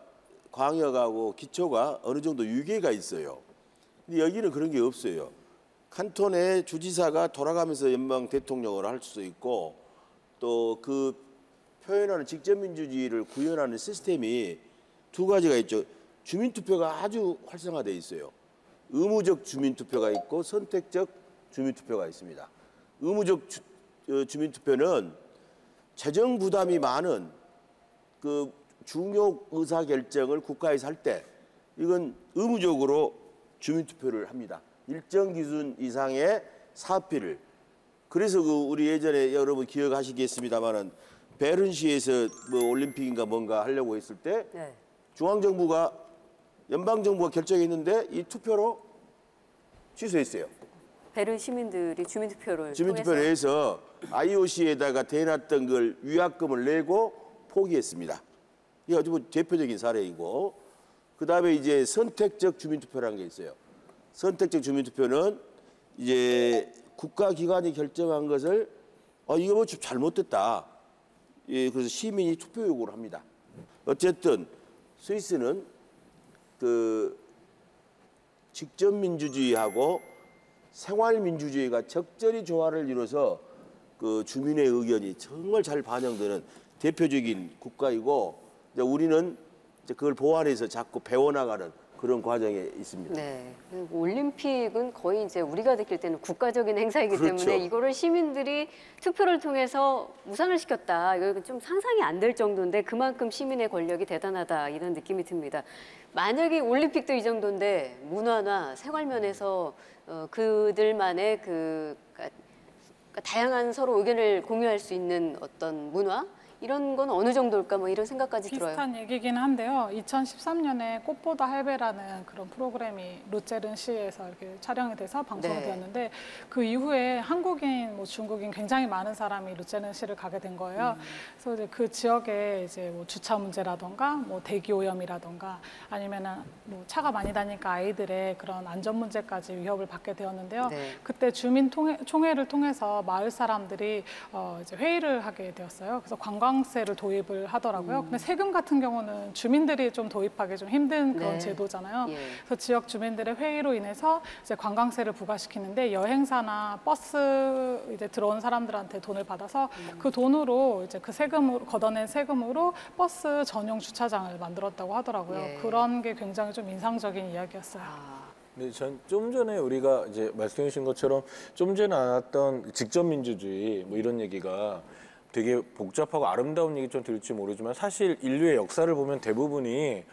광역하고 기초가 어느 정도 유계가 있어요. 근데 여기는 그런 게 없어요. 칸톤의 주지사가 돌아가면서 연방 대통령을 할 수도 있고 또 그 표현하는 직접민주주의를 구현하는 시스템이 두 가지가 있죠. 주민투표가 아주 활성화되어 있어요. 의무적 주민투표가 있고 선택적 주민투표가 있습니다. 의무적 주민투표는 재정 부담이 많은 그 중요 의사결정을 국가에서 할 때 이건 의무적으로 주민투표를 합니다. 일정 기준 이상의 사업비를. 그래서 우리 예전에 여러분 기억하시겠습니다마는 베른시에서 뭐 올림픽인가 뭔가 하려고 했을 때 네. 중앙정부가 연방정부가 결정했는데 이 투표로 취소했어요. 베른 시민들이 주민투표를 해서 IOC에다가 대놨던 걸 위약금을 내고 포기했습니다. 이게 아주 대표적인 사례이고 그다음에 이제 선택적 주민투표라는 게 있어요. 선택적 주민투표는 이제 국가기관이 결정한 것을 이거 뭐 좀 잘못됐다. 예, 그래서 시민이 투표 요구를 합니다. 어쨌든 스위스는 그 직접 민주주의하고 생활 민주주의가 적절히 조화를 이뤄서 그 주민의 의견이 정말 잘 반영되는 대표적인 국가이고 이제 우리는 이제 그걸 보완해서 자꾸 배워나가는 그런 과정에 있습니다. 네. 올림픽은 거의 이제 우리가 느낄 때는 국가적인 행사이기 그렇죠. 때문에 이거를 시민들이 투표를 통해서 무산을 시켰다. 이거 좀 상상이 안 될 정도인데 그만큼 시민의 권력이 대단하다 이런 느낌이 듭니다. 만약에 올림픽도 이 정도인데 문화나 생활면에서 그들만의 그러니까 다양한 서로 의견을 공유할 수 있는 어떤 문화 이런 건 어느 정도일까 뭐 이런 생각까지 들어요. 비슷한 얘기긴 한데요. 2013년에 꽃보다 할배라는 그런 프로그램이 루체른시에서 이렇게 촬영이 돼서 방송이 되었는데 그 이후에 한국인, 뭐 중국인 굉장히 많은 사람이 루체른시를 가게 된 거예요. 그래서 이제 그 지역에 이제 뭐 주차 문제라던가 뭐 대기 오염이라던가 아니면은 뭐 차가 많이 다니니까 아이들의 그런 안전 문제까지 위협을 받게 되었는데요. 그때 주민 총회를 통해서 마을 사람들이 이제 회의를 하게 되었어요. 그래서 관광세를 도입을 하더라고요. 근데 세금 같은 경우는 주민들이 좀 도입하기 좀 힘든 그런 제도잖아요. 그래서 지역 주민들의 회의로 인해서 이제 관광세를 부과시키는데 여행사나 버스 이제 들어온 사람들한테 돈을 받아서 그 돈으로 이제 그 세금으로 걷어낸 세금으로 버스 전용 주차장을 만들었다고 하더라고요. 그런 게 굉장히 좀 인상적인 이야기였어요. 네, 좀 전에 우리가 이제 말씀해 주신 것처럼 좀 전에 나왔던 직접 민주주의 뭐 이런 얘기가 되게 복잡하고 아름다운 얘기 좀 들을지 모르지만 사실 인류의 역사를 보면 대부분이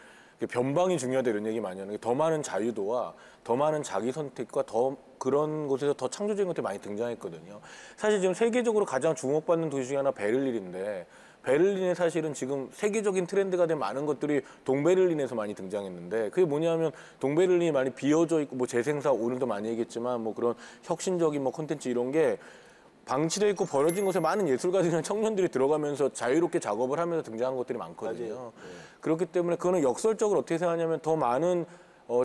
변방이 중요하다 이런 얘기 많이 하는 게 더 많은 자유도와 더 많은 자기 선택과 더 그런 곳에서 더 창조적인 것들이 많이 등장했거든요. 사실 지금 세계적으로 가장 주목받는 도시 중에 하나 베를린인데 베를린에 사실은 지금 세계적인 트렌드가 된 많은 것들이 동베를린에서 많이 등장했는데 그게 뭐냐면 동베를린이 많이 비어져 있고 뭐 재생사 오늘도 많이 얘기했지만 뭐 그런 혁신적인 뭐 콘텐츠 이런 게 방치되어 있고 버려진 곳에 많은 예술가들이나 청년들이 들어가면서 자유롭게 작업을 하면서 등장한 것들이 많거든요. 그렇기 때문에 그거는 역설적으로 어떻게 생각하냐면 더 많은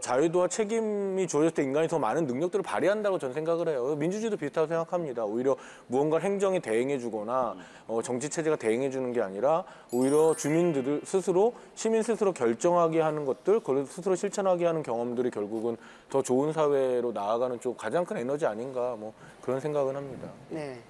자유도와 책임이 주어졌을 때 인간이 더 많은 능력들을 발휘한다고 저는 생각을 해요. 민주주의도 비슷하다고 생각합니다. 오히려 무언가 행정이 대행해 주거나 정치 체제가 대행해 주는 게 아니라 오히려 주민들 스스로 시민 스스로 결정하게 하는 것들 그걸 스스로 실천하게 하는 경험들이 결국은 더 좋은 사회로 나아가는 쪽 가장 큰 에너지 아닌가 뭐 그런 생각은 합니다. 네.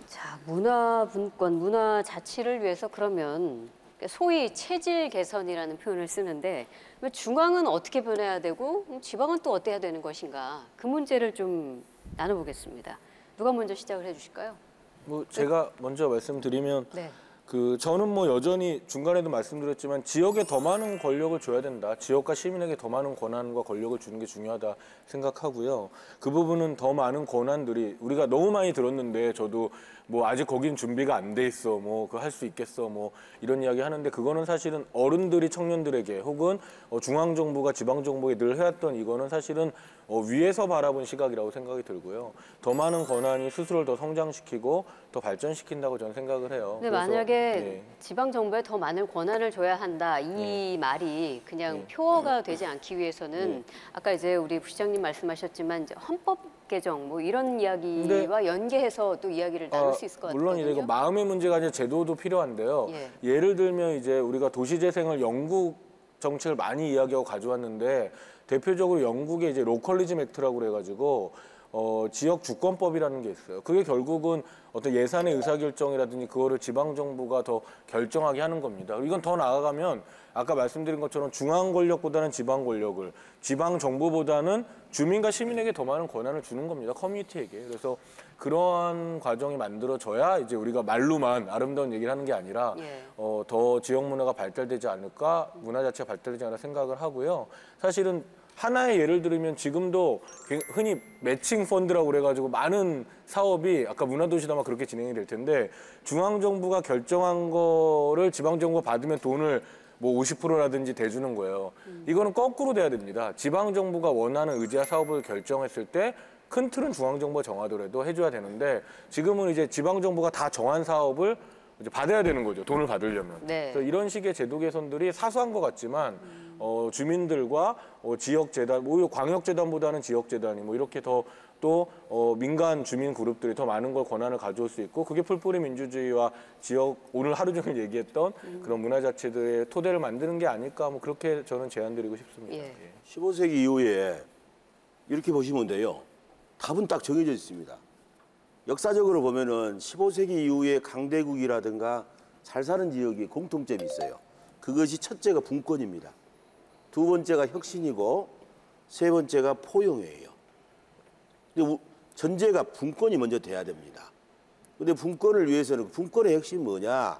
자, 문화분권, 문화 자치를 위해서 그러면 소위 체질 개선이라는 표현을 쓰는데 중앙은 어떻게 변해야 되고 지방은 또 어때야 되는 것인가 그 문제를 좀 나눠보겠습니다. 누가 먼저 시작을 해주실까요? 뭐 제가 먼저 말씀드리면 저는 뭐 여전히 중간에도 말씀드렸지만 지역에 더 많은 권력을 줘야 된다. 지역과 시민에게 더 많은 권한과 권력을 주는 게 중요하다 생각하고요. 그 부분은 더 많은 권한들이 우리가 너무 많이 들었는데 저도 뭐 아직 거긴 준비가 안 돼 있어, 뭐 그거 할 수 있겠어, 뭐 이런 이야기 하는데 그거는 사실은 어른들이 청년들에게 혹은 중앙 정부가 지방 정부에 늘 해왔던 이거는 사실은 위에서 바라본 시각이라고 생각이 들고요. 더 많은 권한이 스스로를 더 성장시키고 더 발전시킨다고 저는 생각을 해요. 근데 만약에 지방 정부에 더 많은 권한을 줘야 한다 이 말이 그냥 표어가 되지 않기 위해서는 아까 이제 우리 부시장님 말씀하셨지만 이제 헌법 개정 뭐 이런 이야기와 연계해서 또 이야기를 나눌 수 있을 것 같거든요. 물론 이제 이거 마음의 문제가 아니라 제도도 필요한데요. 예를 들면 이제 우리가 도시재생을 영국 정책을 많이 이야기하고 가져왔는데 대표적으로 영국의 이제 로컬리즘 액트라고 그래가지고 지역 주권법이라는 게 있어요. 그게 결국은 어떤 예산의 의사결정이라든지 그거를 지방정부가 더 결정하게 하는 겁니다. 이건 더 나아가면 아까 말씀드린 것처럼 중앙 권력보다는 지방 권력을, 지방 정부보다는 주민과 시민에게 더 많은 권한을 주는 겁니다. 커뮤니티에게. 그래서 그러한 과정이 만들어져야 이제 우리가 말로만 아름다운 얘기를 하는 게 아니라 더 지역 문화가 발달되지 않을까, 문화 자체가 발달되지 않을까 생각을 하고요. 사실은 하나의 예를 들면 지금도 흔히 매칭 펀드라고 그래가지고 많은 사업이 아까 문화도시도 아마 그렇게 진행이 될 텐데 중앙정부가 결정한 거를 지방정부가 받으면 돈을 뭐 50%라든지 대주는 거예요. 이거는 거꾸로 돼야 됩니다. 지방정부가 원하는 의지와 사업을 결정했을 때 큰 틀은 중앙정부가 정하더라도 해줘야 되는데 지금은 이제 지방정부가 다 정한 사업을 이제 받아야 되는 거죠. 돈을 받으려면. 그래서 이런 식의 제도 개선들이 사소한 것 같지만 주민들과 지역재단, 오히려 광역재단보다는 지역재단이 뭐 이렇게 더 또 민간 주민 그룹들이 더 많은 걸 권한을 가져올 수 있고 그게 풀뿌리 민주주의와 지역 오늘 하루 종일 얘기했던 그런 문화 자체들의 토대를 만드는 게 아닐까 뭐 그렇게 저는 제안드리고 싶습니다. 15세기 이후에 이렇게 보시면 돼요. 답은 딱 정해져 있습니다. 역사적으로 보면은 15세기 이후에 강대국이라든가 잘 사는 지역이 공통점이 있어요. 그것이 첫째가 분권입니다. 두 번째가 혁신이고 세 번째가 포용이에요. 근데 전제가 분권이 먼저 돼야 됩니다. 근데 분권을 위해서는 분권의 핵심이 뭐냐?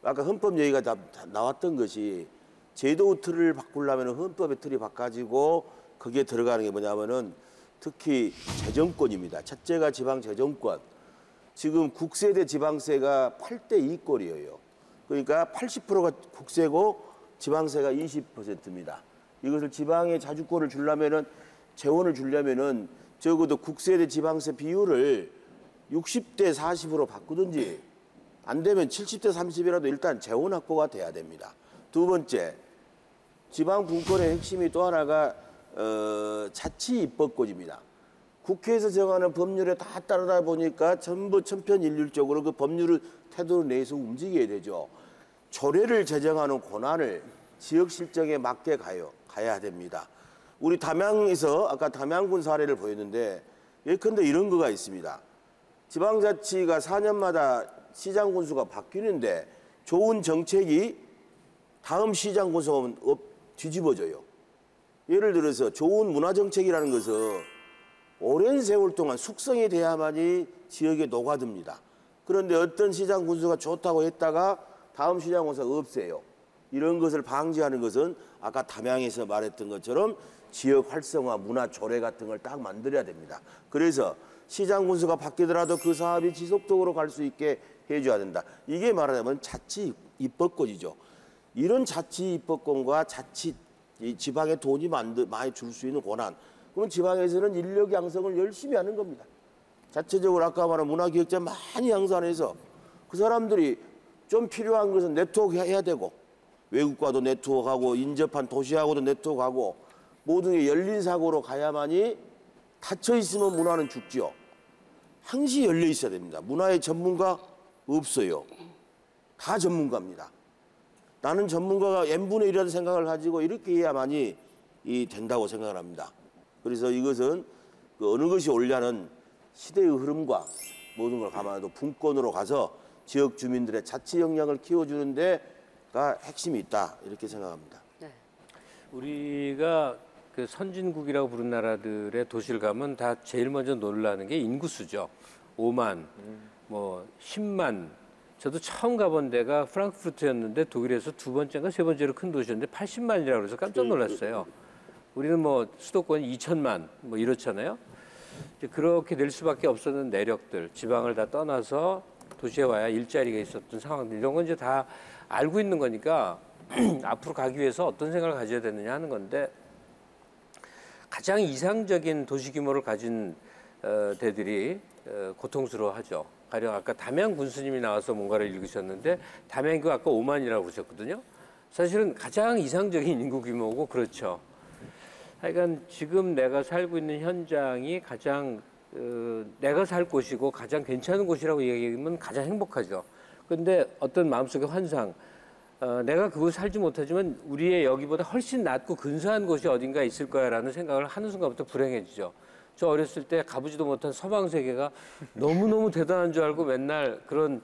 아까 헌법 얘기가 다 나왔던 것이 제도 틀을 바꾸려면 헌법의 틀이 바꿔지고 거기에 들어가는 게 뭐냐면은 특히 재정권입니다. 첫째가 지방 재정권. 지금 국세 대 지방세가 8대 2꼴이에요. 그러니까 80%가 국세고 지방세가 20%입니다. 이것을 지방에 자주권을 주려면은 재원을 주려면은 적어도 국세 대 지방세 비율을 60대 40으로 바꾸든지 안 되면 70대 30이라도 일단 재원 확보가 돼야 됩니다. 두 번째, 지방 분권의 핵심이 또 하나가 자치 입법권입니다. 국회에서 정하는 법률에 다 따르다 보니까 전부 천편일률적으로 그 법률을 태도를 내서 움직여야 되죠. 조례를 제정하는 권한을 지역 실정에 맞게 가야 됩니다. 우리 담양에서 아까 담양군 사례를 보였는데 예컨대 이런 거가 있습니다. 지방자치가 4년마다 시장 군수가 바뀌는데 좋은 정책이 다음 시장 군수가 오면 뒤집어져요. 예를 들어서 좋은 문화정책이라는 것은 오랜 세월 동안 숙성이 돼야만이 지역에 녹아듭니다. 그런데 어떤 시장 군수가 좋다고 했다가 다음 시장 군수가 없애요. 이런 것을 방지하는 것은 아까 담양에서 말했던 것처럼 지역 활성화, 문화 조례 같은 걸 딱 만들어야 됩니다. 그래서 시장 군수가 바뀌더라도 그 사업이 지속적으로 갈 수 있게 해줘야 된다. 이게 말하자면 자치 입법권이죠. 이런 자치 입법권과 자치 지방에 돈이 많이 줄 수 있는 권한. 그럼 지방에서는 인력 양성을 열심히 하는 겁니다. 자체적으로 아까 말한 문화기획자 많이 양산해서 그 사람들이 좀 필요한 것은 네트워크 해야 되고 외국과도 네트워크하고 인접한 도시하고도 네트워크하고 모든 게 열린 사고로 가야만이 닫혀 있으면 문화는 죽죠. 항시 열려 있어야 됩니다. 문화의 전문가 없어요. 다 전문가입니다. 나는 전문가가 n분의 1이라는 생각을 가지고 이렇게 해야만이 된다고 생각을 합니다. 그래서 이것은 그 어느 것이 옳냐는 시대의 흐름과 모든 걸 감안해도 분권으로 가서 지역 주민들의 자치 역량을 키워주는 데가 핵심이 있다 이렇게 생각합니다. 우리가 그 선진국이라고 부른 나라들의 도시를 가면 다 제일 먼저 놀라는 게 인구수죠. 5만, 뭐 10만. 저도 처음 가본 데가 프랑크푸르트였는데 독일에서 두 번째인가 세 번째로 큰 도시였는데 80만이라고 해서 깜짝 놀랐어요. 우리는 뭐 수도권이 2천만 뭐 이렇잖아요. 이제 그렇게 될 수밖에 없었는 내력들, 지방을 다 떠나서 도시에 와야 일자리가 있었던 상황들, 이런 건 이제 다 알고 있는 거니까 앞으로 가기 위해서 어떤 생각을 가져야 되느냐 하는 건데, 가장 이상적인 도시 규모를 가진 데들이 고통스러워하죠. 가령 아까 담양 군수님이 나와서 뭔가를 읽으셨는데, 담양이 아까 5만이라고 그러셨거든요. 사실은 가장 이상적인 인구 규모고 그렇죠. 하여간 지금 내가 살고 있는 현장이 가장 내가 살 곳이고 가장 괜찮은 곳이라고 얘기하면 가장 행복하죠. 그런데 어떤 마음속의 환상, 내가 그곳 살지 못하지만 우리의 여기보다 훨씬 낫고 근사한 곳이 어딘가 있을 거야라는 생각을 하는 순간부터 불행해지죠. 저 어렸을 때 가보지도 못한 서방 세계가 너무너무 대단한 줄 알고 맨날 그런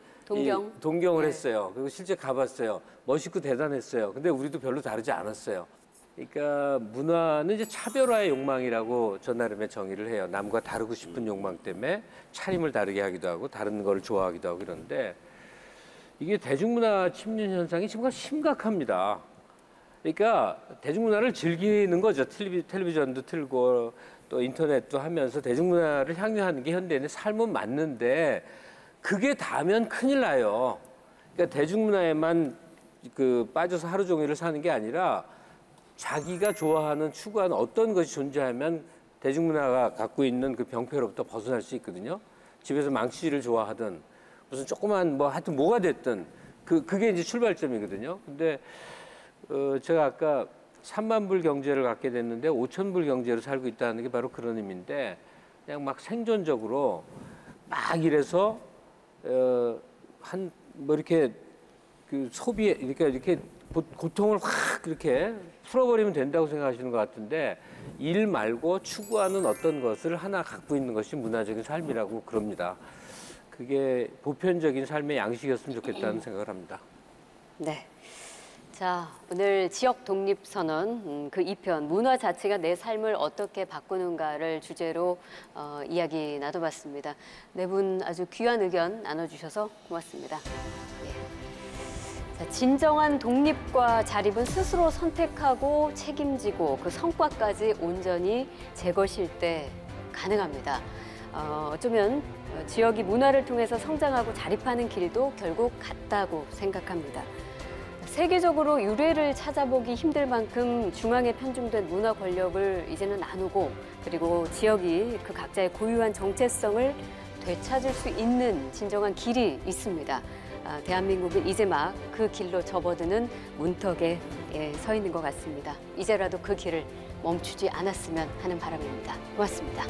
동경을 했어요. 그리고 실제 가봤어요. 멋있고 대단했어요. 근데 우리도 별로 다르지 않았어요. 그러니까 문화는 이제 차별화의 욕망이라고 저 나름의 정의를 해요. 남과 다르고 싶은 욕망 때문에 차림을 다르게 하기도 하고 다른 걸 좋아하기도 하고 그러는데, 이게 대중문화 침륜 현상이 정말 심각합니다. 그러니까 대중문화를 즐기는 거죠. 텔레비전도 틀고 또 인터넷도 하면서 대중문화를 향유하는 게 현대인의 삶은 맞는데, 그게 다면 큰일 나요. 그러니까 대중문화에만 빠져서 하루 종일을 사는 게 아니라 자기가 좋아하는, 추구하는 어떤 것이 존재하면 대중문화가 갖고 있는 그 병폐로부터 벗어날 수 있거든요. 집에서 망치질을 좋아하든 무슨 조그만 하여튼 뭐가 됐든 그게 이제 출발점이거든요. 근데 제가 아까 3만 불 경제를 갖게 됐는데 5천 불 경제로 살고 있다는 게 바로 그런 의미인데, 그냥 막 생존적으로 막 이래서 이렇게 소비에 이렇게 고통을 확 이렇게 풀어버리면 된다고 생각하시는 것 같은데, 일 말고 추구하는 어떤 것을 하나 갖고 있는 것이 문화적인 삶이라고 그럽니다. 그게 보편적인 삶의 양식이었으면 좋겠다는 생각을 합니다. 네. 자, 오늘 지역 독립선언 그 2편, 문화 자체가 내 삶을 어떻게 바꾸는가를 주제로 이야기 나눠봤습니다. 네 분 아주 귀한 의견 나눠주셔서 고맙습니다. 자, 진정한 독립과 자립은 스스로 선택하고 책임지고 그 성과까지 온전히 제 것일 때 가능합니다. 어쩌면 지역이 문화를 통해서 성장하고 자립하는 길도 결국 같다고 생각합니다. 세계적으로 유래를 찾아보기 힘들 만큼 중앙에 편중된 문화 권력을 이제는 나누고, 그리고 지역이 그 각자의 고유한 정체성을 되찾을 수 있는 진정한 길이 있습니다. 대한민국은 이제 막 그 길로 접어드는 문턱에 서 있는 것 같습니다. 이제라도 그 길을 멈추지 않았으면 하는 바람입니다. 고맙습니다.